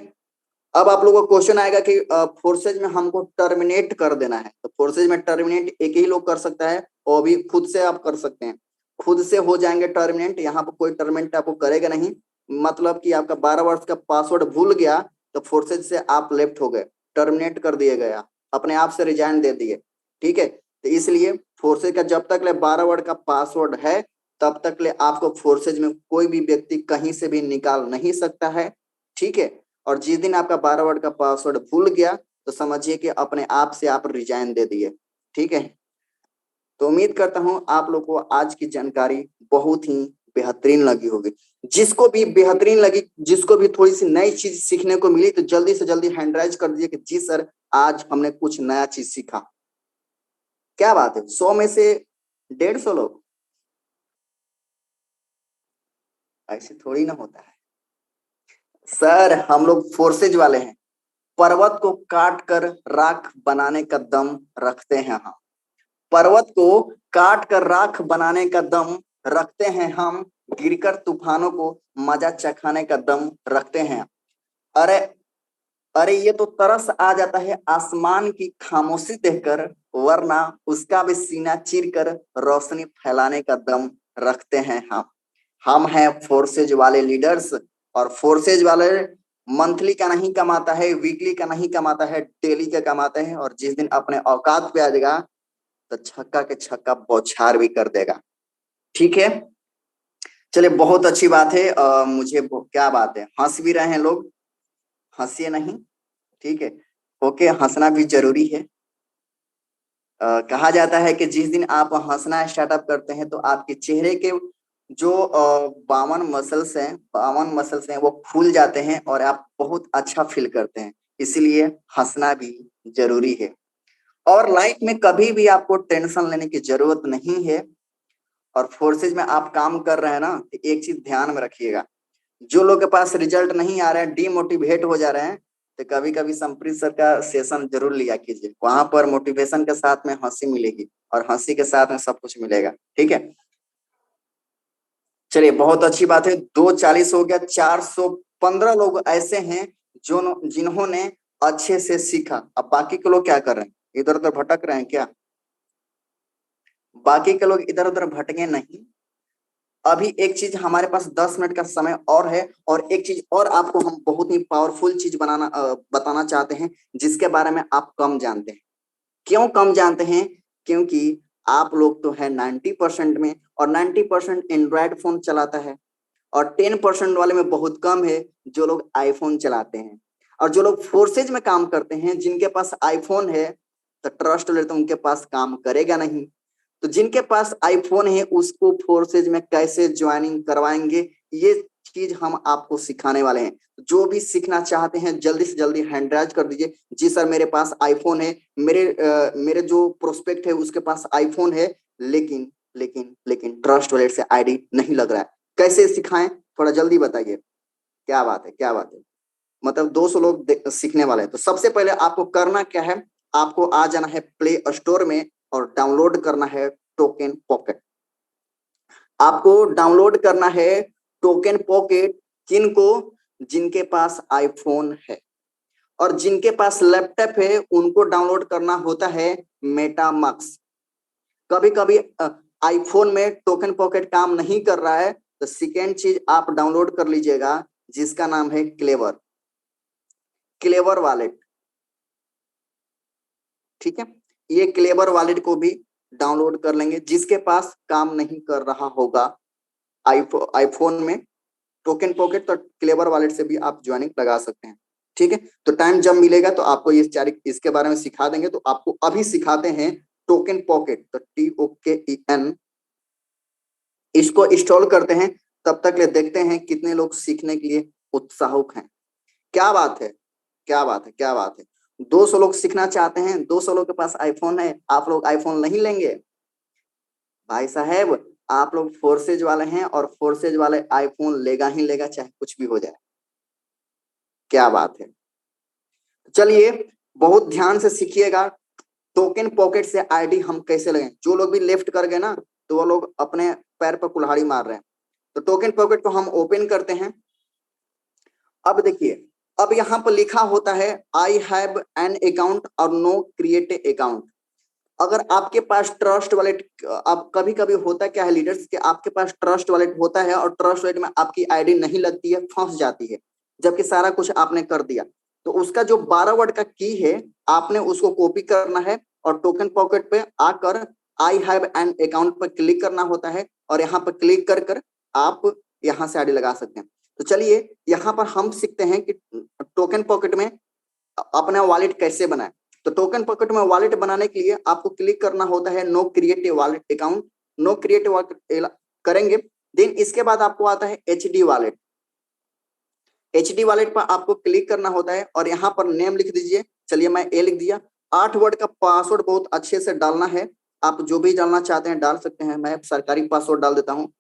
अब आप लोगों को क्वेश्चन आएगा कि फोर्सेज में हमको टर्मिनेट कर देना है, तो फोर्सेज में टर्मिनेट एक ही लोग कर सकता है और भी खुद से आप कर सकते हैं। खुद से हो जाएंगे टर्मिनेट, यहाँ पर कोई टर्मिनेट आपको करेगा नहीं। मतलब कि आपका 12 वर्ष का पासवर्ड भूल गया तो फोर्सेज से आप लेफ्ट हो गए, टर्मिनेट कर दिए गया, अपने आप से रिजाइन दे दिए। ठीक है, तो इसलिए फोर्सेज का जब तक ले 12 वर्ड का पासवर्ड है तब तक ले आपको फोर्सेज में कोई भी व्यक्ति कहीं से भी निकाल नहीं सकता है। ठीक है, और जिस दिन आपका 12 वर्ड का पासवर्ड भूल गया तो समझिए कि अपने आप से आप रिजाइन दे दिए। ठीक है, तो उम्मीद करता हूं आप लोग को आज की जानकारी बहुत ही बेहतरीन लगी होगी। जिसको भी बेहतरीन लगी, जिसको भी थोड़ी सी नई चीज सीखने को मिली, तो जल्दी से जल्दी हैंड राइज कर दीजिए कि जी सर आज हमने कुछ नया चीज सीखा। क्या बात है, 100 में से 150 लोग, ऐसे थोड़ी ना होता है सर। हम लोग फोर्सेज वाले हैं, पर्वत को काट कर राख बनाने का दम रखते हैं हम। पर्वत को काट कर राख बनाने का दम रखते हैं हम, गिरकर तूफानों को मजा चखाने का दम रखते हैं। अरे अरे ये तो तरस आ जाता है आसमान की खामोशी देखकर, वरना उसका भी सीना चीर कर रोशनी फैलाने का दम रखते हैं हम। हम हैं फोर्सेज वाले लीडर्स, और फोर्सेज वाले मंथली का नहीं कमाता है, वीकली का नहीं कमाता है, डेली का कमाते हैं। और जिस दिन अपने औकात पे आ जाएगा तो छक्का के छक्का बौछार भी कर देगा। ठीक है, चलिए बहुत अच्छी बात है। क्या बात है, हंस भी रहे हैं लोग, हंसिए नहीं। ठीक है, ओके, हंसना भी जरूरी है। कहा जाता है कि जिस दिन आप हंसना स्टार्टअप करते हैं तो आपके चेहरे के जो 52 मसल्स हैं वो खुल जाते हैं और आप बहुत अच्छा फील करते हैं। इसीलिए हंसना भी जरूरी है। और लाइफ में कभी भी आपको टेंशन लेने की जरूरत नहीं है। और फोर्सेज में आप काम कर रहे हैं ना, तो एक चीज ध्यान में रखिएगा, जो लोग के पास रिजल्ट नहीं आ रहे हैं, डीमोटिवेट हो जा रहे हैं, तो कभी कभी संप्रीत सर का सेशन जरूर लिया कीजिए। वहां पर मोटिवेशन के साथ में हंसी मिलेगी और हंसी के साथ में सब कुछ मिलेगा। ठीक है, चलिए बहुत अच्छी बात है। 2:40 हो गया। 415 लोग ऐसे हैं जो जिन्होंने अच्छे से सीखा। अब बाकी के लोग क्या कर रहे हैं, इधर उधर भटक रहे हैं क्या? बाकी के लोग इधर उधर भटके नहीं। अभी एक चीज हमारे पास 10 मिनट का समय और है, और एक चीज और आपको हम बहुत ही पावरफुल चीज बताना चाहते हैं जिसके बारे में आप कम जानते हैं। क्यों कम जानते हैं? क्योंकि आप लोग तो है 90% में, और 90% एंड्रॉयड फोन चलाता है, और 10% वाले में बहुत कम है जो लोग आईफोन चलाते हैं। और जो लोग फोर्सेज में काम करते हैं, जिनके पास आईफोन है, तो ट्रस्ट ले तो उनके पास काम करेगा नहीं। तो जिनके पास आईफोन है उसको फोर्सेज में कैसे ज्वाइनिंग करवाएंगे, ये चीज हम आपको सिखाने वाले हैं। जो भी सीखना चाहते हैं जल्दी से जल्दी हैंड राइज कर दीजिए, जी सर मेरे पास आईफोन है, मेरे जो प्रोस्पेक्ट है उसके पास आईफोन है, लेकिन लेकिन लेकिन ट्रस्ट वॉलेट से आईडी नहीं लग रहा है, कैसे सिखाएं, थोड़ा जल्दी बताइए। क्या बात है, क्या बात है, मतलब 200 लोग सीखने वाले हैं। तो सबसे पहले आपको करना क्या है, आपको आ जाना है प्ले स्टोर में और डाउनलोड करना है टोकन पॉकेट। आपको डाउनलोड करना है टोकन पॉकेट, किनको? जिनके पास आईफोन है, और जिनके पास लैपटॉप है उनको डाउनलोड करना होता है मेटामास्क। कभी कभी आईफोन में टोकन पॉकेट काम नहीं कर रहा है, तो सेकेंड चीज आप डाउनलोड कर लीजिएगा जिसका नाम है क्लेवर, क्लेवर वॉलेट। ठीक है, ये क्लेवर वॉलेट को भी डाउनलोड कर लेंगे। जिसके पास काम नहीं कर रहा होगा आईफोन में टोकन पॉकेट, तो क्लेवर वॉलेट से भी आप ज्वाइनिंग लगा सकते हैं। ठीक है, तो टाइम जब मिलेगा तो आपको इसके बारे में सिखा देंगे। तो आपको अभी सिखाते हैं टोकन पॉकेट, तो TOKEN, इसको इंस्टॉल करते हैं। तब तक ले देखते हैं कितने लोग सीखने के लिए उत्साहुक हैं। क्या बात है, क्या बात है, क्या बात है। 200 लोग सीखना चाहते हैं, 200 लोग के पास आईफोन है, आप लोग आईफोन नहीं लेंगे? भाई साहब, आप लोग फोर्सेज वाले हैं, और फोर्सेज वाले आईफोन लेगा ही लेगा, चाहे कुछ भी हो जाए। क्या बात है। चलिए बहुत ध्यान से सीखिएगा टोकन पॉकेट से आईडी हम कैसे लगाएं। जो लोग भी लेफ्ट कर गए ना, तो वो लोग अपने पैर पर कुल्हाड़ी मार रहे हैं। तो टोकन पॉकेट को हम ओपन करते हैं। अब देखिए, अब यहाँ पर लिखा होता है आई हैव एन अकाउंट और नो क्रिएट अकाउंट। अगर आपके पास ट्रस्ट वॉलेट, अब कभी कभी होता क्या है लीडर्स, कि आपके पास ट्रस्ट वॉलेट होता है और ट्रस्ट वॉलेट में आपकी आईडी नहीं लगती है, फंस जाती है, जबकि सारा कुछ आपने कर दिया। तो उसका जो 12 वर्ड का की है, आपने उसको कॉपी करना है और टोकन पॉकेट पे आकर आई हैव एन अकाउंट पर क्लिक करना होता है, और यहाँ पर क्लिक कर कर आप यहाँ से आईडी लगा सकते हैं। तो चलिए यहाँ पर हम सीखते हैं कि टोकन पॉकेट में अपना वॉलेट कैसे बनाए। तो टोकन पॉकेट में वॉलेट बनाने के लिए आपको क्लिक करना होता है no create wallet account, no create wallet करेंगे। देन इसके बाद आपको आता है HD वॉलेट। HD वॉलेट पर आपको क्लिक करना होता है और यहाँ पर नेम लिख दीजिए। चलिए मैं ए लिख दिया। 8 वर्ड का पासवर्ड बहुत अच्छे से डालना है। आप जो भी डालना चाहते हैं डाल सकते हैं। मैं सरकारी पासवर्ड डाल देता हूँ।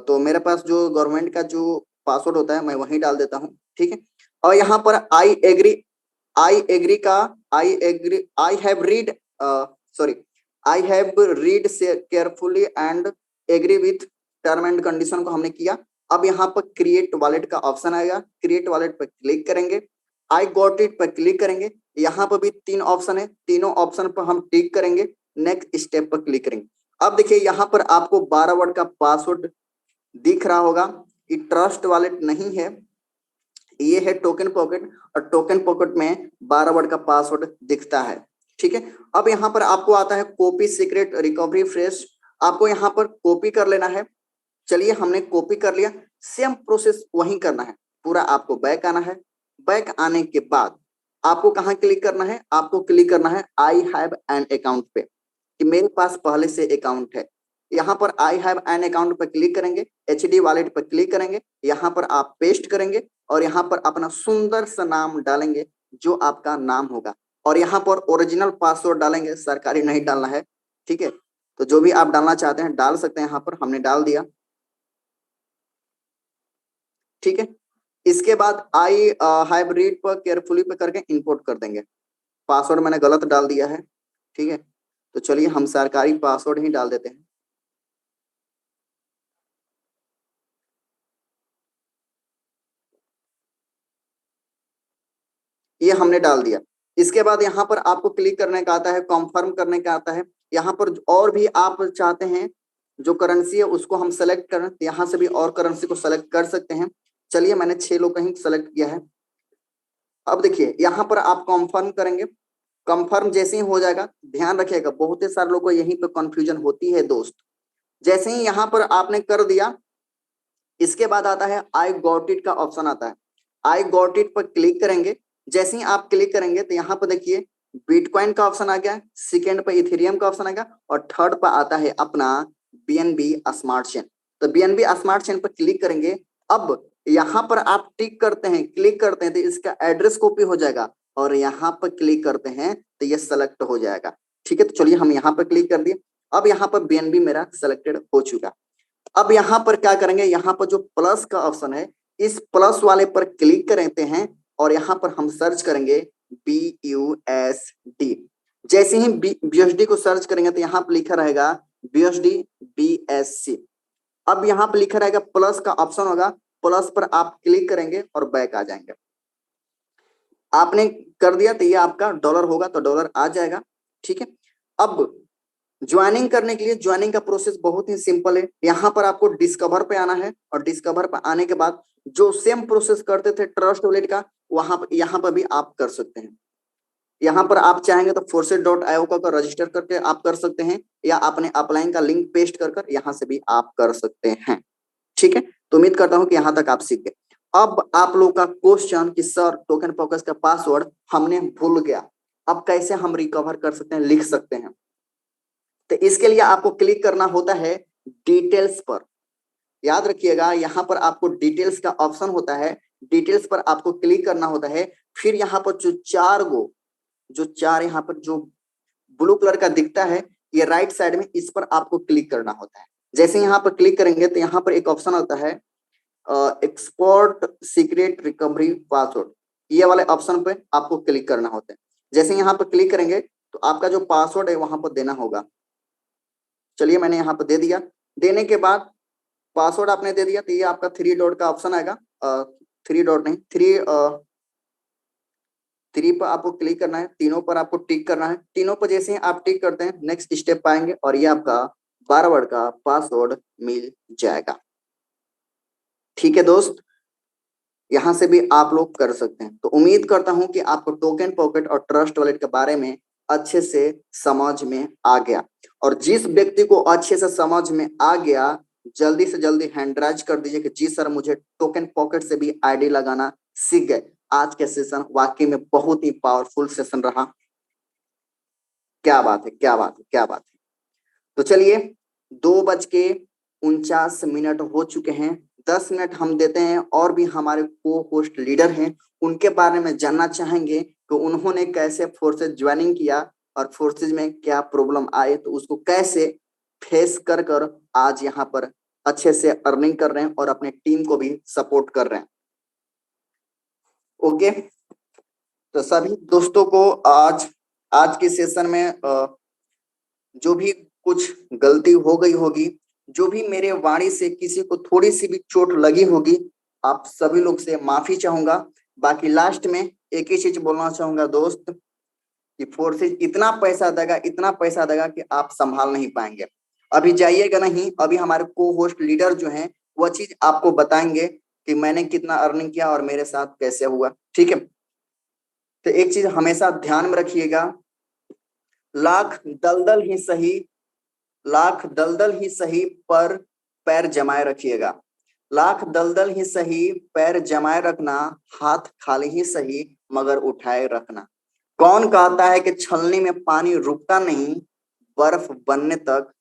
तो मेरे पास जो गवर्नमेंट का जो पासवर्ड होता है मैं वही डाल देता हूँ। ठीक है, और यहाँ पर आई एग्री का आई हैव रीड से carefully and agree with term and condition को हमने किया। अब यहाँ पर क्रिएट वॉलेट का ऑप्शन आएगा, क्रिएट वॉलेट पर क्लिक करेंगे, आई गॉट इट पर क्लिक करेंगे। यहाँ पर भी 3 ऑप्शन है, तीनों ऑप्शन पर हम टिक करेंगे, नेक्स्ट स्टेप पर क्लिक करेंगे। अब देखिए यहाँ पर आपको 12 वर्ड का पासवर्ड दिख रहा होगा। ये ट्रस्ट वॉलेट नहीं है, ये है टोकन पॉकेट, और टोकन पॉकेट में 12 वर्ड का पासवर्ड दिखता है। ठीक है, अब यहाँ पर आपको आता है कॉपी सीक्रेट रिकवरी फ्रेश। आपको यहाँ पर कॉपी कर लेना है। चलिए हमने कॉपी कर लिया। सेम प्रोसेस वही करना है, पूरा आपको बैक आना है। बैक आने के बाद आपको कहाँ क्लिक करना है? आपको क्लिक करना है आई हैव एन अकाउंट पे, कि मेरे पास पहले से अकाउंट है। यहाँ पर आई हैव एन अकाउंट पर क्लिक करेंगे, HD वॉलेट पर क्लिक करेंगे, यहाँ पर आप पेस्ट करेंगे और यहाँ पर अपना सुंदर सा नाम डालेंगे जो आपका नाम होगा, और यहाँ पर ओरिजिनल पासवर्ड डालेंगे, सरकारी नहीं डालना है। ठीक है, तो जो भी आप डालना चाहते हैं डाल सकते हैं। यहाँ पर हमने डाल दिया। ठीक है, इसके बाद आई हैव रीड पर केयरफुली पे करके इंपोर्ट कर देंगे। पासवर्ड मैंने गलत डाल दिया है। ठीक है, तो चलिए हम सरकारी पासवर्ड ही डाल देते हैं। ये हमने डाल दिया। इसके बाद यहाँ पर आपको क्लिक करने का आता है, कॉन्फर्म करने का आता है। यहाँ पर और भी आप चाहते हैं जो करेंसी है उसको हम सेलेक्ट करें, तो यहाँ से भी और करेंसी को सेलेक्ट कर सकते हैं। चलिए मैंने 6 लोग कहीं सेलेक्ट किया है। अब देखिए यहाँ पर आप कॉन्फर्म करेंगे। कॉन्फर्म जैसे ही हो जाएगा, ध्यान रखिएगा बहुत ही सारे लोगों को यहीं पे कंफ्यूजन होती है दोस्त। जैसे ही यहाँ पर आपने कर दिया, इसके बाद आता है आई गॉट इट का ऑप्शन आता है। आई गॉट इट पर क्लिक करेंगे। जैसे ही आप क्लिक करेंगे तो यहाँ पर देखिए बिटकॉइन का ऑप्शन आ गया, सेकेंड पर इथेरियम का ऑप्शन आ गया, और थर्ड पर आता है अपना BNB स्मार्ट चेन। तो BNB स्मार्ट चेन पर क्लिक करेंगे। अब यहाँ पर आप टिक करते हैं, क्लिक करते हैं तो इसका एड्रेस कॉपी हो जाएगा, और यहाँ पर क्लिक करते हैं तो ये सेलेक्ट हो जाएगा। ठीक है, तो चलिए हम यहाँ पर क्लिक कर दिए। अब यहाँ पर BNB मेरा सेलेक्टेड हो चुका। अब यहाँ पर क्या करेंगे? यहाँ पर जो प्लस का ऑप्शन है, इस प्लस वाले पर क्लिक करते हैं और यहाँ पर हम सर्च करेंगे BUSD। जैसे ही BUSD को सर्च करेंगे तो यहाँ पर लिखा रहेगा BUSD BSC। अब यहाँ पे लिखा रहेगा प्लस का ऑप्शन होगा, प्लस पर आप क्लिक करेंगे और बैक आ जाएंगे। आपने कर दिया तो ये आपका डॉलर होगा तो डॉलर आ जाएगा। ठीक है, अब ज्वाइनिंग करने के लिए ज्वाइनिंग का प्रोसेस बहुत ही सिंपल है। यहाँ पर आपको डिस्कवर पे आना है और डिस्कवर पे आने के बाद जो सेम प्रोसेस करते थे ट्रस्ट वॉलेट का, वहां पर यहाँ पर भी आप कर सकते हैं। यहाँ पर आप चाहेंगे तो forces.io का रजिस्टर करके आप कर सकते हैं, या अपने अपलाइन का लिंक पेस्ट कर यहाँ से भी आप कर सकते हैं। ठीक है, तो उम्मीद करता हूं कि यहाँ तक आप सीख गए। अब आप लोग का क्वेश्चन कि सर टोकन पॉकेट्स का पासवर्ड हमने भूल गया, अब कैसे हम रिकवर कर सकते हैं, लिख सकते हैं? तो इसके लिए आपको क्लिक करना होता है डिटेल्स पर। याद रखिएगा, यहाँ पर आपको डिटेल्स का ऑप्शन होता है, डिटेल्स पर आपको क्लिक करना होता है। फिर यहाँ पर जो चार यहाँ पर जो ब्लू कलर का दिखता है, ये राइट साइड में, इस पर आपको क्लिक करना होता है। जैसे यहाँ पर क्लिक करेंगे तो यहाँ पर एक ऑप्शन आता है एक्सपोर्ट सीक्रेट रिकवरी पासवर्ड, ये वाले ऑप्शन पे आपको क्लिक करना होता है। जैसे यहाँ पर क्लिक करेंगे तो आपका जो पासवर्ड है वहां पर देना होगा। चलिए मैंने यहाँ पर दे दिया। देने के बाद पासवर्ड आपने दे दिया तो ये आपका 3 डॉट का ऑप्शन आएगा, 3 डॉट नहीं, 3 पर आपको क्लिक करना है, तीनों पर आपको टिक करना है। तीनों पर जैसे ही आप टिक करते हैं नेक्स्ट स्टेप पाएंगे और ये आपका 12 वर्ड का पासवर्ड मिल जाएगा। ठीक है दोस्त, यहां से भी आप लोग कर सकते हैं। तो उम्मीद करता हूं कि आपको टोकन पॉकेट और ट्रस्ट वॉलेट के बारे में अच्छे से समझ में आ गया, और जिस व्यक्ति को अच्छे से समझ में आ गया जल्दी से जल्दी हैंड राइज कर दीजिए कि जी सर मुझे टोकन पॉकेट से भी आईडी लगाना सीख गए। आज के सेशन वाकई में बहुत ही पावरफुल सेशन रहा। क्या बात है, क्या बात है, क्या बात है। तो चलिए 2:49 हो चुके हैं, 10 मिनट हम देते हैं और भी हमारे को होस्ट लीडर हैं, उनके बारे में जानना चाहेंगे कि उन्होंने कैसे फोर्सेज ज्वाइनिंग किया और फोर्सेज में क्या प्रॉब्लम आए तो उसको कैसे फेस कर आज यहाँ पर अच्छे से अर्निंग कर रहे हैं और अपने टीम को भी सपोर्ट कर रहे हैं। ओके, तो सभी दोस्तों को आज के सेशन में जो भी कुछ गलती हो गई होगी, जो भी मेरे वाणी से किसी को थोड़ी सी भी चोट लगी होगी, आप सभी लोग से माफी चाहूंगा। बाकी लास्ट में एक ही चीज बोलना चाहूंगा दोस्त कि फोर्सेज इतना पैसा देगा कि आप संभाल नहीं पाएंगे। अभी जाइएगा नहीं, अभी हमारे को होस्ट लीडर जो हैं वह चीज आपको बताएंगे कि मैंने कितना अर्निंग किया और मेरे साथ कैसे हुआ। ठीक है, तो एक चीज हमेशा ध्यान में रखिएगा, लाख दलदल ही सही पर पैर जमाए रखिएगा। लाख दलदल ही सही, पैर जमाए रखना, हाथ खाली ही सही मगर उठाए रखना। कौन कहता है कि छलनी में पानी रुकता नहीं, बर्फ बनने तक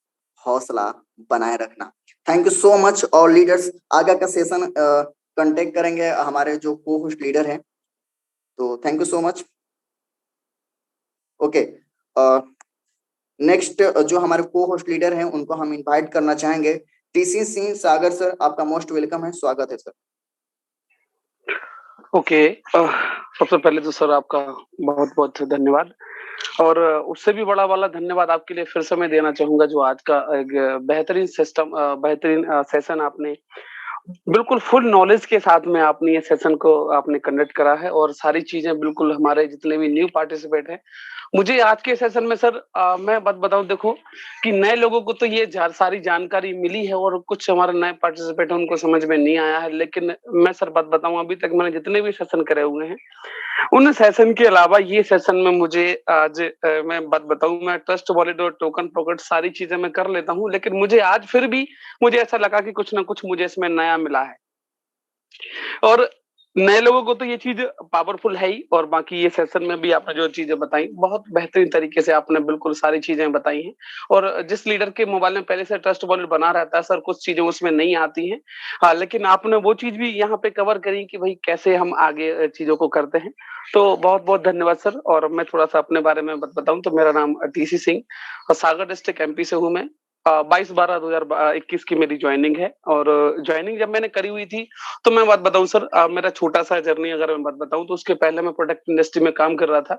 हौसला बनाए रखना। Thank you so much. और लीडर्स आगे का सेशन कांटेक्ट करेंगे हमारे जो को होस्ट लीडर हैं, तो thank you so much. Okay, next जो हमारे को होस्ट लीडर हैं उनको हम इनवाइट करना चाहेंगे। टीसी सिंह सागर सर, आपका मोस्ट वेलकम है, स्वागत है सर। ओके, सबसे पहले तो सर आपका बहुत बहुत धन्यवाद, और उससे भी बड़ा वाला धन्यवाद आपके लिए फिर से मैं देना चाहूंगा जो आज का एक बेहतरीन सेशन आपने बिल्कुल फुल नॉलेज के साथ में आपने ये सेशन को आपने कंडक्ट करा है, और सारी चीजें बिल्कुल हमारे जितने भी न्यू पार्टिसिपेट हैं, मुझे आज के सेशन में सर मैं बात बताऊं, देखो कि नए लोगों को तो ये सारी जानकारी मिली है और कुछ हमारे नए पार्टिसिपेट हैं उनको समझ में नहीं आया है, लेकिन मैं सर बात बताऊं अभी तक मैंने जितने भी सेशन करे हुए हैं उन सेशन के अलावा ये सेशन में मुझे आज मैं बात बताऊं, मैं ट्रस्ट वॉलेट और टोकन पॉकेट सारी चीजें मैं कर लेता हूं, लेकिन मुझे आज फिर भी मुझे ऐसा लगा कि कुछ ना कुछ मुझे इसमें नया मिला है। और नए लोगों को तो ये चीज पावरफुल है ही, और बाकी ये सेशन में भी आपने जो चीजें बताई बहुत बेहतरीन तरीके से आपने बिल्कुल सारी चीजें बताई हैं। और जिस लीडर के मोबाइल में पहले से ट्रस्ट वॉलेट बना रहता है सर, कुछ चीजें उसमें नहीं आती हैं, हाँ, लेकिन आपने वो चीज भी यहाँ पे कवर करी कि भाई कैसे हम आगे चीजों को करते हैं। तो बहुत बहुत धन्यवाद सर। और मैं थोड़ा सा अपने बारे में बताऊं तो मेरा नाम टीसी सिंह और सागर डिस्ट्रिक्ट एमपी से हूँ मैं, 22/12/2021 की मेरी ज्वाइनिंग है और ज्वाइनिंग जब मैंने करी हुई थी, तो मैं बात बताऊँ सर, मेरा छोटा-सा जर्नी अगर मैं बात बताऊँ तो उसके पहले मैं प्रोडक्ट इंडस्ट्री में काम कर रहा था।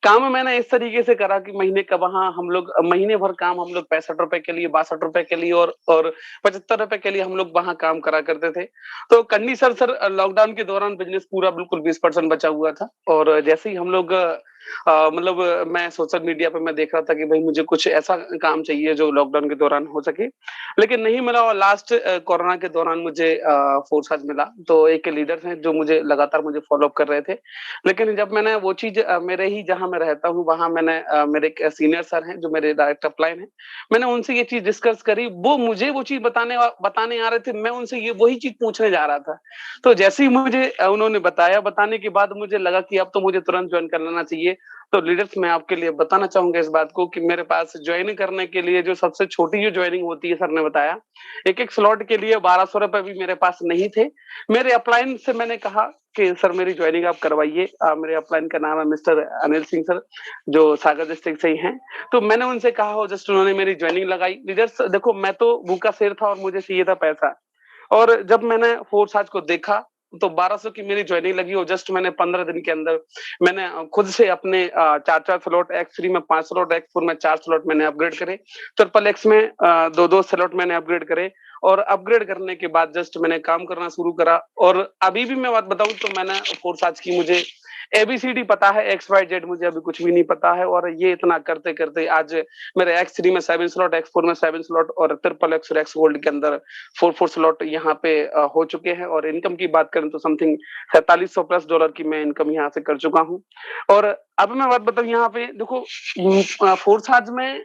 काम मैंने इस तरीके से करा कि महीने का वहाँ हम लोग महीने भर काम हम लोग ₹65 के लिए, ₹62 के लिए और ₹75 के लिए हम लोग वहाँ काम करा करते थे। तो कंडीशन सर लॉकडाउन के दौरान बिज़नेस पूरा बिल्कुल 20% बचा हुआ था और जैसे ही हम लोग मतलब मैं सोशल मीडिया पे मैं देख रहा था कि भई मुझे कुछ ऐसा काम चाहिए जो लॉकडाउन के दौरान हो सके, लेकिन नहीं मिला और लास्ट कोरोना के दौरान मुझे फ़ोर्स मिला। तो एक लीडर हैं जो मुझे लगातार मुझे फ़ॉलो अप कर रहे थे। लेकिन जब मैंने वो चीज़ मेरे ही जहाँ मैं रहता हूँ वहाँ मैंने मेरे एक सीनियर सर हैं जो मेरे डायरेक्ट अपलाइन हैं। मैंने उनसे ये चीज़ डिस्कस करी, वो मुझे वो चीज़ बताने आ रहे थे, मैं उनसे ये वही चीज़ पूछने जा रहा था। तो जैसे ही मुझे उन्होंने बताया, बताने के बाद मुझे लगा कि अब तो मुझे तुरंत जॉइन कर लेना चाहिए। तो लीडर्स मैं आपके लिए बताना चाहूँगा इस बात को कि मेरे पास जॉइन करने के लिए जो सबसे छोटी जो जॉइनिंग होती है सर ने बताया, एक-एक स्लॉट के लिए ₹1200 भी मेरे पास नहीं थे। मेरे अपलाइन से मैंने कहा कि सर मेरी जॉइनिंग आप करवाइए। मेरे अपलाइन का नाम है मिस्टर अनिल सिंह सर, जो सागर डिस्ट्रिक्ट से ही हैं। तो मैंने उनसे कहा और जस्ट उन्होंने मेरी जॉइनिंग लगाई। लीडर्स देखो मैं तो भूखा शेर था और मुझे चाहिए था पैसा। और जब मैंने फोर्स आज को देखा, तो 1200 की मेरी जॉइनिंग लगी और जस्ट मैंने 15 दिन के अंदर मैंने खुद से अपने 4-4 स्लॉट एक्स3 में 5 स्लॉट, एक्स4 में 4 स्लॉट मैंने अपग्रेड करे। ट्रिपल एक्स में 2-2 स्लॉट मैंने अपग्रेड करे और अपग्रेड करने के बाद जस्ट मैंने काम करना शुरू करा और अभी भी मैं बात बताऊँ तो मैंने फोर्स आज की मुझे एबीसीडी पता है, एक्स वाई जेड मुझे अभी कुछ भी नहीं पता है और ये इतना करते-करते आज मेरे एक्स3 में 7 स्लॉट, एक्स4 में 7 स्लॉट और ट्रिपल एक्स और एक्स गोल्ड के अंदर 4-4 स्लॉट यहाँ पे हो चुके हैं और इनकम की बात करें तो समथिंग $4700+ की मैं इनकम यहाँ से कर चुका हूँ। और अब मैं बात बताऊँ यहाँ पे देखो फोर्साज में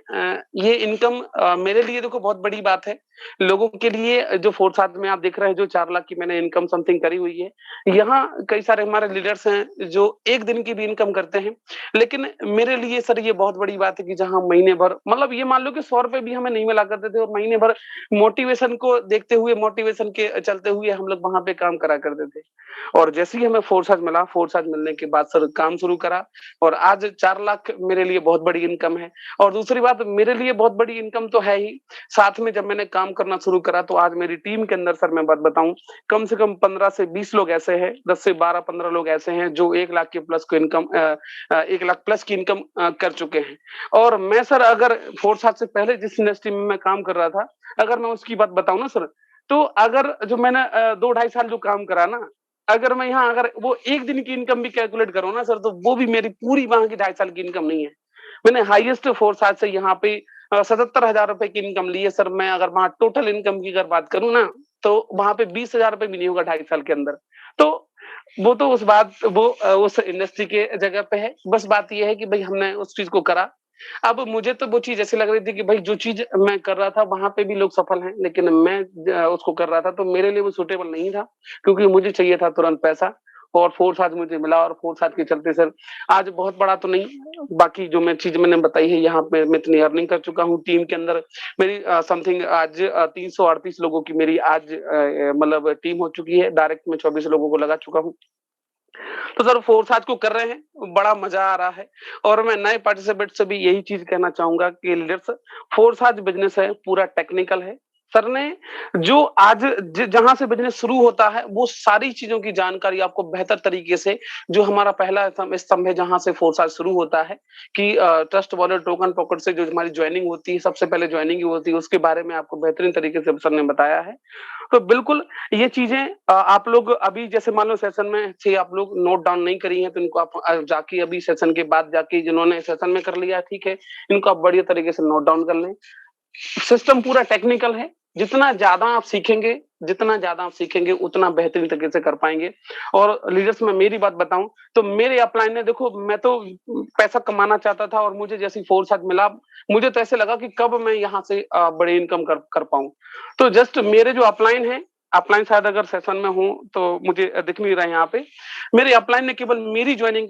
ये इनकम मेरे लिए देखो बहुत बड़ी बात है। लोगों के लिए जो फोर्साज में आप देख रहे हैं जो 4 लाख की मैंने इनकम समथिंग करी हुई है। यहाँ कई सारे हमारे लीडर्स हैं जो 1 दिन की भी इनकम करते हैं। लेकिन मेरे लिए सर ये बहुत बड़ी बात है कि जहाँ महीने भर मतलब ये मान लो कि ₹100 भी हमें नहीं मिला करते थे और महीने भर मोटिवेशन को देखते हुए, मोटिवेशन के चलते हुए हम लोग वहाँ पे काम करा करते थे। और जैसे ही हमें फोर्साज मिला, फोर्साज मिलने के बाद सर काम शुरू करा और आज 4 लाख मेरे लिए बहुत बड़ी इनकम है। और दूसरी बात मेरे लिए बहुत बड़ी इनकम तो है ही, साथ में जब मैंने काम करना शुरू करा तो आज मेरी टीम के अंदर सर मैं बात बताऊँ, कम से कम 15 से 20 लोग ऐसे हैं, 10 से 12-15 लोग ऐसे हैं जो 1 लाख के प्लस को इनकम 1 लाख प्लस की इनकम कर चुके हैं। और मैं सर अगर फोर्साज से पहले जिस इंडस्ट्री में मैं काम कर रहा था, अगर मैं उसकी बात बताऊँ ना सर, तो अगर जो मैंने 2 ढाई साल जो काम करा ना, अगर मैं यहाँ अगर वो 1 दिन की इनकम भी कैलकुलेट करूँ ना सर, तो वो भी मेरी पूरी वहाँ की ढाई साल की इनकम नहीं है। मैंने हाईएस्ट फोर्साज से यहाँ पे ₹77,000 की इनकम ली है सर। मैं अगर वहाँ टोटल इनकम की अगर बात करूँ ना, तो वहाँ पे ₹20,000 भी नहीं होगा ढाई साल के अंदर। तो वो तो उस इंडस्ट्री के जगह पे है। बस बात ये है कि भई हमने उस चीज़ को करा। अब मुझे तो वो चीज़ ऐसी लग रही थी कि भई जो चीज़ मैं कर रहा था वहाँ पे भी लोग सफल हैं, लेकिन मैं उसको कर रहा था तो मेरे लिए वो सूटेबल नहीं था, क्योंकि मुझे चाहिए था तुरंत पैसा और फ़ोर्स आज मुझे मिला और फ़ोर्स आज के चलते सर आज बहुत बड़ा तो नहीं, बाकी जो मैं चीज़ मैंने बताई है यहाँ पे मैं इतनी अर्निंग कर चुका हूँ टीम के अंदर। मेरी समथिंग आज 338 लोगों की मेरी आज मतलब टीम हो चुकी है। डायरेक्ट मैं 24 लोगों को लगा चुका हूँ। तो सर फोर्स आज को कर रहे हैं, बड़ा मज़ा आ रहा है और मैं नए पार्टिसिपेंट से भी यही चीज़ कहना चाहूँगा कि लीडर्स फोर्स आज बिज़नेस है, पूरा टेक्निकल है। सर ने जो आज जहाँ से बिज़नेस शुरू होता है, वो सारी चीज़ों की जानकारी आपको बेहतर तरीके से जो हमारा पहला स्तंभ है जहाँ से फोर्स आज शुरू होता है कि ट्रस्ट वॉलेट टोकन पॉकेट से जो हमारी जॉइनिंग होती है, सबसे पहले जॉइनिंग ही होती है, उसके बारे में आपको बेहतरीन तरीके से सर ने बताया है। तो बिल्कुल ये चीज़ें आप लोग अभी जैसे मान लो सेशन में से आप लोग नोट डाउन नहीं करी हैं, तो इनको आप जाके अभी सेशन के बाद जाके जिन्होंने सेशन में कर लिया है, ठीक है, इनको आप बढ़िया तरीके से नोट डाउन कर लें। सिस्टम पूरा टेक्निकल है, जितना ज़्यादा आप सीखेंगे, उतना बेहतरीन तरीके से कर पाएँगे। और लीडर्स में मेरी बात बताऊँ, तो मेरे अपलाइन ने देखो मैं तो पैसा कमाना चाहता था और मुझे जैसे ही फोर्स आज मिला, मुझे तो ऐसे लगा कि कब मैं यहाँ से बड़ी इनकम कर कर पाऊँ। तो जस्ट मेरे जो अपलाइन हैं, अपलाइन शायद अगर सेशन में हो तो मुझे दिख नहीं रहा है यहाँ पे। मेरे अपलाइन ने केवल मेरी जॉइनिंग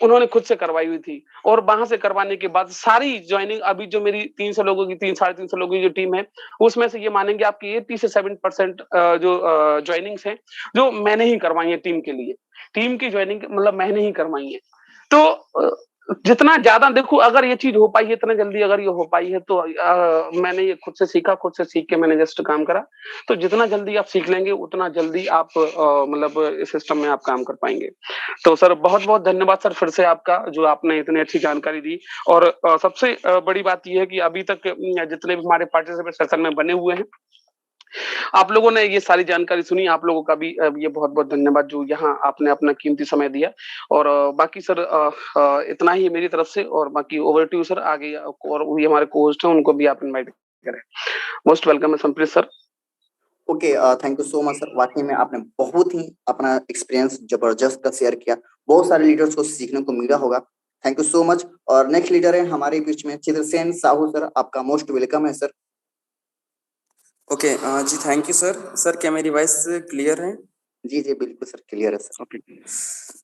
उन्होंने खुद से करवाई हुई थी और वहाँ से करवाने के बाद सारी जॉइनिंग अभी जो मेरी 300 लोगों की 3 साढ़े 300 लोगों की जो टीम है, उसमें से ये मानेंगे आपकी 80 से 7% जो जॉइनिंग्स हैं, जो मैंने ही करवाई है टीम के लिए। टीम की जॉइनिंग मतलब मैंने ही करवाई है। तो जितना ज़्यादा देखो, अगर ये चीज़ हो पाई है इतना जल्दी, अगर ये हो पाई है तो मैंने ये खुद से सीखा, खुद से सीख के मैंने जस्ट काम करा। तो जितना जल्दी आप सीख लेंगे उतना जल्दी आप मतलब इस सिस्टम में आप काम कर पाएँगे। तो सर बहुत-बहुत धन्यवाद सर फिर से आपका, जो आपने इतनी अच्छी जानकारी दी। और सबसे बड़ी बात ये है कि अभी तक जितने भी हमारे पार्टिसिपेंट सेशन में बने हुए हैं, आप लोगों ने ये सारी जानकारी सुनी, आप लोगों का भी ये बहुत-बहुत धन्यवाद, जो यहाँ आपने अपना कीमती समय दिया। और बाकी सर इतना ही है मेरी तरफ से, और बाकी ओवर टू यू सर। आगे और भी हमारे को-होस्ट हैं, उनको भी आप इनवाइट करें। मोस्ट वेलकम है Sampreet sir. Okay, thank you so much sir. वाकई में आपने बहुत ही अपना एक्सपीरियंस जबरदस्त का शेयर किया, बहुत सारे लीडर्स को सीखने को मिला होगा। Thank you so much. और नेक्स्ट लीडर है हमारे बीच में चित्रसेन साहू सर, आपका मोस्ट वेलकम है सर। ओके जी, थैंक यू सर। सर क्या मेरी वॉइस क्लियर है? जी जी बिल्कुल सर, क्लियर है सर। ओके।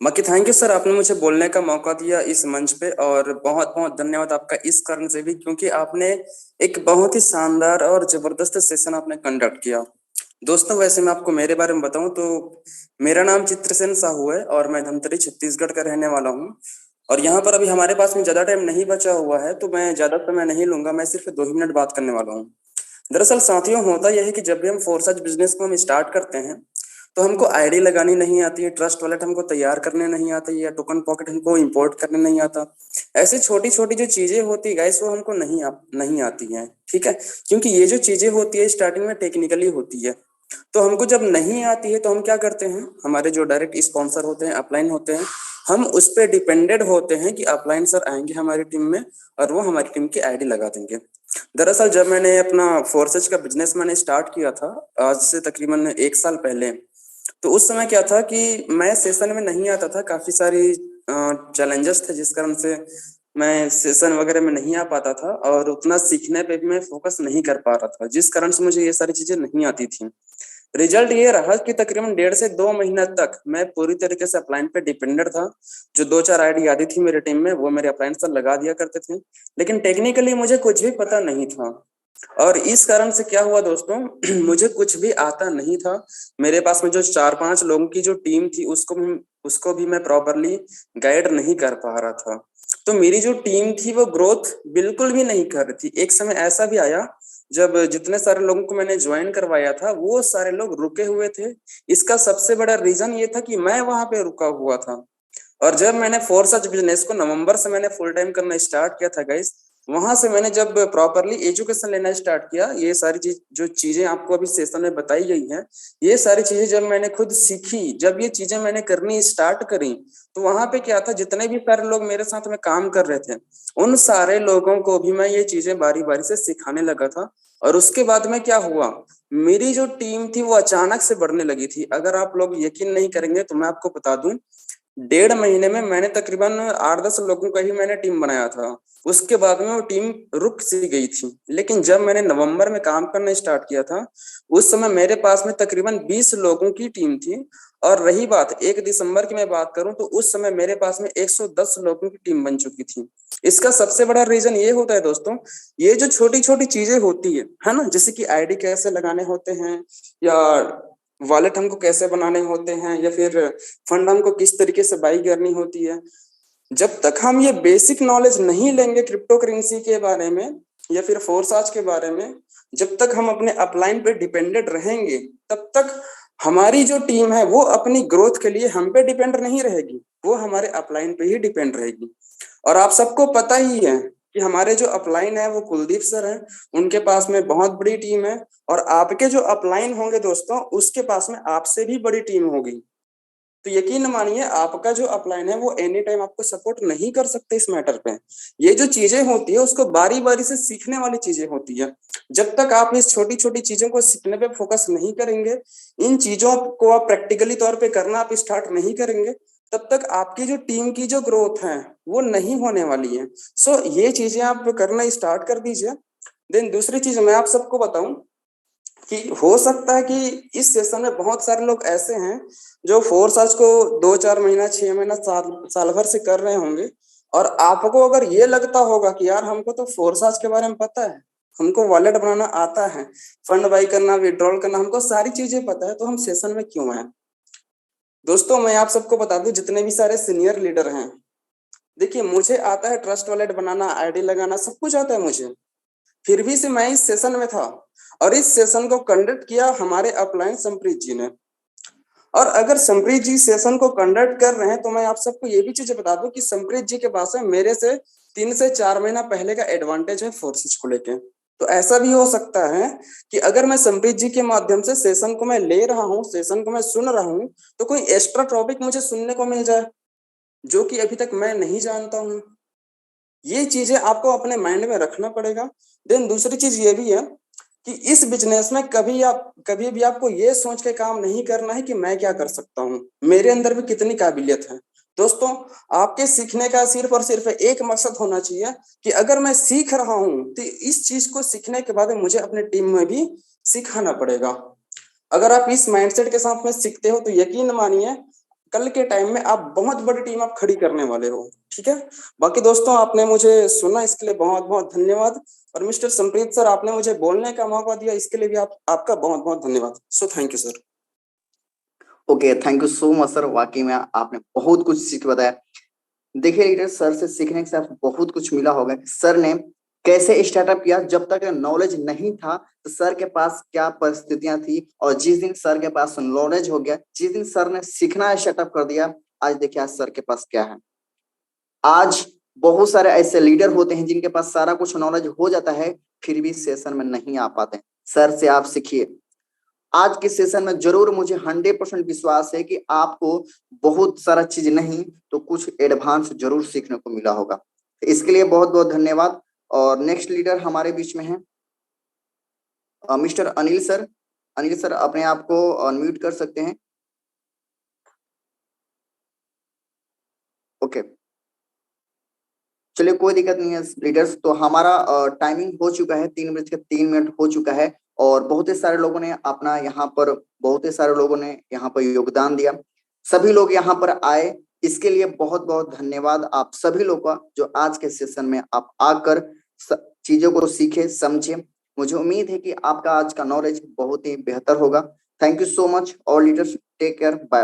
बाकी थैंक यू सर, आपने मुझे बोलने का मौका दिया इस मंच पे, और बहुत बहुत धन्यवाद आपका इस कारण से भी क्योंकि आपने एक बहुत ही शानदार और जबरदस्त सेशन आपने कंडक्ट किया। दोस्तों वैसे मैं आपको मेरे बारे में बताऊं तो मेरा नाम चित्रसेन साहू है और मैं धमतरी छत्तीसगढ़ का रहने वाला हूँ। और यहाँ पर अभी हमारे पास में ज्यादा टाइम नहीं बचा हुआ है तो मैं ज्यादा समय नहीं लूंगा, मैं सिर्फ 2 ही मिनट बात करने वाला हूँ। दरअसल साथियों होता यह है कि जब भी हम फोरसाज बिजनेस को हम स्टार्ट करते हैं तो हमको आईडी लगानी नहीं आती है, ट्रस्ट वॉलेट हमको तैयार करने नहीं आता, या टोकन पॉकेट हमको इंपोर्ट करने नहीं आता। ऐसी छोटी छोटी जो चीजें होती है गाइस वो हमको नहीं आती हैं, ठीक है। क्योंकि ये जो चीजें होती है स्टार्टिंग में टेक्निकली होती है, तो हमको जब नहीं आती है तो हम क्या करते हैं, हमारे जो डायरेक्ट स्पॉन्सर होते हैं, अपलाइन होते हैं, हम उस पर डिपेंडेड होते हैं कि अपलाइन सर आएंगे हमारी टीम में और वो हमारी टीम की आईडी लगा देंगे। दरअसल जब मैंने अपना फोर्सेज का बिजनेस मैंने स्टार्ट किया था आज से तकरीबन 1 साल पहले, तो उस समय क्या था कि मैं सेशन में नहीं आता था, काफी सारी चैलेंजेस थे जिस कारण से मैं सेशन वगैरह में नहीं आ पाता था और उतना सीखने पे भी मैं फोकस नहीं कर पा रहा था, जिस कारण से मुझे ये सारी चीजें नहीं आती थी। रिजल्ट ये रहा कि तकरीबन 1.5 से 2 महीना तक मैं पूरी तरीके से अपलाइन पे डिपेंडेंट था। जो 2-4 आईडी आती थी मेरे टीम में वो मेरे अपलाइन सर लगा दिया करते थे, लेकिन टेक्निकली मुझे कुछ भी पता नहीं था। और इस कारण से क्या हुआ दोस्तों, मुझे कुछ भी आता नहीं था। मेरे पास में जो 4-5 लोगों की जो टीम थी उसको भी मैं प्रॉपरली गाइड नहीं कर पा रहा था। तो मेरी जो टीम थी वो ग्रोथ बिल्कुल भी नहीं कर रही थी। एक समय ऐसा भी आया जब जितने सारे लोगों को मैंने ज्वाइन करवाया था वो सारे लोग रुके हुए थे। इसका सबसे बड़ा रीजन ये था कि मैं वहां पे रुका हुआ था। और जब मैंने फोर्सज बिजनेस को नवंबर से मैंने फुल टाइम करना स्टार्ट किया था गाइस, वहां से मैंने जब प्रॉपरली एजुकेशन लेना स्टार्ट किया, ये सारी जो चीजें आपको अभी सेशन में बताई गई हैं, ये सारी चीजें जब मैंने खुद सीखी, जब ये चीजें मैंने करनी स्टार्ट करी, तो वहां पे क्या था, जितने भी सारे लोग मेरे साथ में काम कर रहे थे उन सारे लोगों को भी मैं ये चीजें बारी बारी से सिखाने लगा था। और उसके बाद में क्या हुआ, मेरी जो टीम थी वो अचानक से बढ़ने लगी थी। अगर आप लोग यकीन नहीं करेंगे तो मैं आपको बता दूं, 1.5 महीने में मैंने तकरीबन 8-10 लोगों का ही मैंने टीम बनाया था। उसके बाद में वो टीम रुक सी गई थी। लेकिन जब मैंने नवंबर में काम करना स्टार्ट किया था उस समय मेरे पास में तकरीबन 20 लोगों की टीम थी। और रही बात 1 दिसंबर की मैं बात करूं तो उस समय मेरे पास में 110 लोगों की टीम बन चुकी थी। इसका सबसे बड़ा रीजन ये होता है दोस्तों, ये जो छोटी छोटी चीजें होती है ना, जैसे कि आईडी कैसे लगाने होते हैं, या वॉलेट हमको कैसे बनाने होते हैं, या फिर फंड हमको किस तरीके से बाई करनी होती है, जब तक हम ये बेसिक नॉलेज नहीं लेंगे क्रिप्टो करेंसी के बारे में या फिर फोरसाज के बारे में, जब तक हम अपने अपलाइन पे डिपेंडेंट रहेंगे तब तक हमारी जो टीम है वो अपनी ग्रोथ के लिए हम पे डिपेंड नहीं रहेगी, वो हमारे अपलाइन पे ही डिपेंड रहेगी। और आप सबको पता ही है कि हमारे जो अपलाइन है वो कुलदीप सर हैं, उनके पास में बहुत बड़ी टीम है। और आपके जो अपलाइन होंगे दोस्तों उसके पास में आपसे भी बड़ी टीम होगी। तो यकीन मानिए आपका जो अपलाइन है वो एनी टाइम आपको सपोर्ट नहीं कर सकते इस मैटर पे। ये जो चीजें होती है उसको बारी बारी से सीखने वाली चीजें होती है। जब तक आप इस छोटी छोटी चीजों को सीखने पे फोकस नहीं करेंगे, इन चीजों को आप प्रैक्टिकली तौर पे करना आप स्टार्ट नहीं करेंगे, तब तक आपकी जो टीम की जो ग्रोथ है वो नहीं होने वाली है। सो ये चीजें आप करना स्टार्ट कर दीजिए। देन दूसरी चीज मैं आप सबको बताऊं कि हो सकता है कि इस सेशन में बहुत सारे लोग ऐसे हैं जो फोरसाज को 2-4 महीना, 6 महीना, साल भर से कर रहे होंगे। और आपको अगर ये लगता होगा कि यार हमको तो फोरसाज के बारे में पता है, हमको वॉलेट बनाना आता है, फंड बाई करना, विड्रॉल करना, हमको सारी चीजें पता है, तो हम सेशन में क्यों आए। दोस्तों मैं आप सबको बता दूं, जितने भी सारे सीनियर लीडर हैं, देखिए मुझे आता है ट्रस्ट वॉलेट बनाना, आईडी लगाना, सब कुछ आता है मुझे। फिर भी से मैं इस सेशन में था और इस सेशन को कंडक्ट किया हमारे अपलाइन संप्रीत जी ने। और अगर संप्रीत जी सेशन को कंडक्ट कर रहे हैं तो मैं आप सबको ये भी चीजें बता दूं कि संप्रीत जी के पास है मेरे से 3 से 4 महीना पहले का एडवांटेज है फोर्सेज को लेके। तो ऐसा भी हो सकता है कि अगर मैं संप्रीत जी के माध्यम से सेशन को मैं ले रहा हूँ, सेशन को मैं सुन रहा हूँ, तो कोई एक्स्ट्रा टॉपिक मुझे सुनने को मिल जाए जो कि अभी तक मैं नहीं जानता हूँ। ये चीजें आपको अपने माइंड में रखना पड़ेगा। देन दूसरी चीज ये भी है कि इस बिजनेस में कभी भी आपको ये सोच के काम नहीं करना है कि मैं क्या कर सकता हूँ, मेरे अंदर भी कितनी काबिलियत है। दोस्तों, आपके सीखने का सिर्फ और सिर्फ एक मकसद होना चाहिए कि अगर मैं सीख रहा हूँ तो इस चीज को सीखने के बाद मुझे अपने टीम में भी सिखाना पड़ेगा। अगर आप इस माइंडसेट के साथ में सीखते हो तो यकीन मानिए कल के टाइम में आप बहुत बड़ी टीम आप खड़ी करने वाले हो। ठीक है, बाकी दोस्तों आपने मुझे सुना इसके लिए बहुत बहुत धन्यवाद। और मिस्टर संप्रीत सर, आपने मुझे बोलने का मौका दिया, इसके लिए भी आपका बहुत बहुत धन्यवाद। So thank you sir. Okay, thank you so much sir, वाकई में आपने बहुत कुछ सीख बताया। देखिए लीडर, सर से सीखने से आपको बहुत कुछ मिला होगा कि सर ने कैसे स्टार्टअप किया। जब तक नॉलेज नहीं था तो सर के पास क्या परिस्थितियां थी, और जिस दिन सर के पास नॉलेज हो गया, जिस दिन सर ने सीखना स्टार्टअप कर दिया, आज देखिए आज सर के पास क्या है। आज बहुत सारे ऐसे लीडर होते हैं जिनके पास सारा कुछ नॉलेज हो जाता है, फिर भी सेशन में नहीं आ पाते। सर से आप सीखिए। आज के सेशन में जरूर मुझे 100% विश्वास है कि आपको बहुत सारा चीज नहीं तो कुछ एडवांस जरूर सीखने को मिला होगा। इसके लिए बहुत बहुत धन्यवाद। और नेक्स्ट लीडर हमारे बीच में है mister Anil sir. Anil sir, अपने आप को अनम्यूट कर सकते हैं। ओके, चलिए कोई दिक्कत नहीं है लीडर्स। तो हमारा टाइमिंग हो चुका है, 3:03 हो चुका है, और बहुत ही सारे लोगों ने अपना यहाँ पर बहुत ही सारे लोगों ने यहाँ पर योगदान दिया। सभी लोग यहाँ पर आए, इसके लिए बहुत बहुत धन्यवाद आप सभी लोग का, जो आज के सेशन में आप आकर चीजों को सीखे समझे। मुझे उम्मीद है कि आपका आज का नॉलेज बहुत ही बेहतर होगा। Thank you so much all leaders, take care, bye.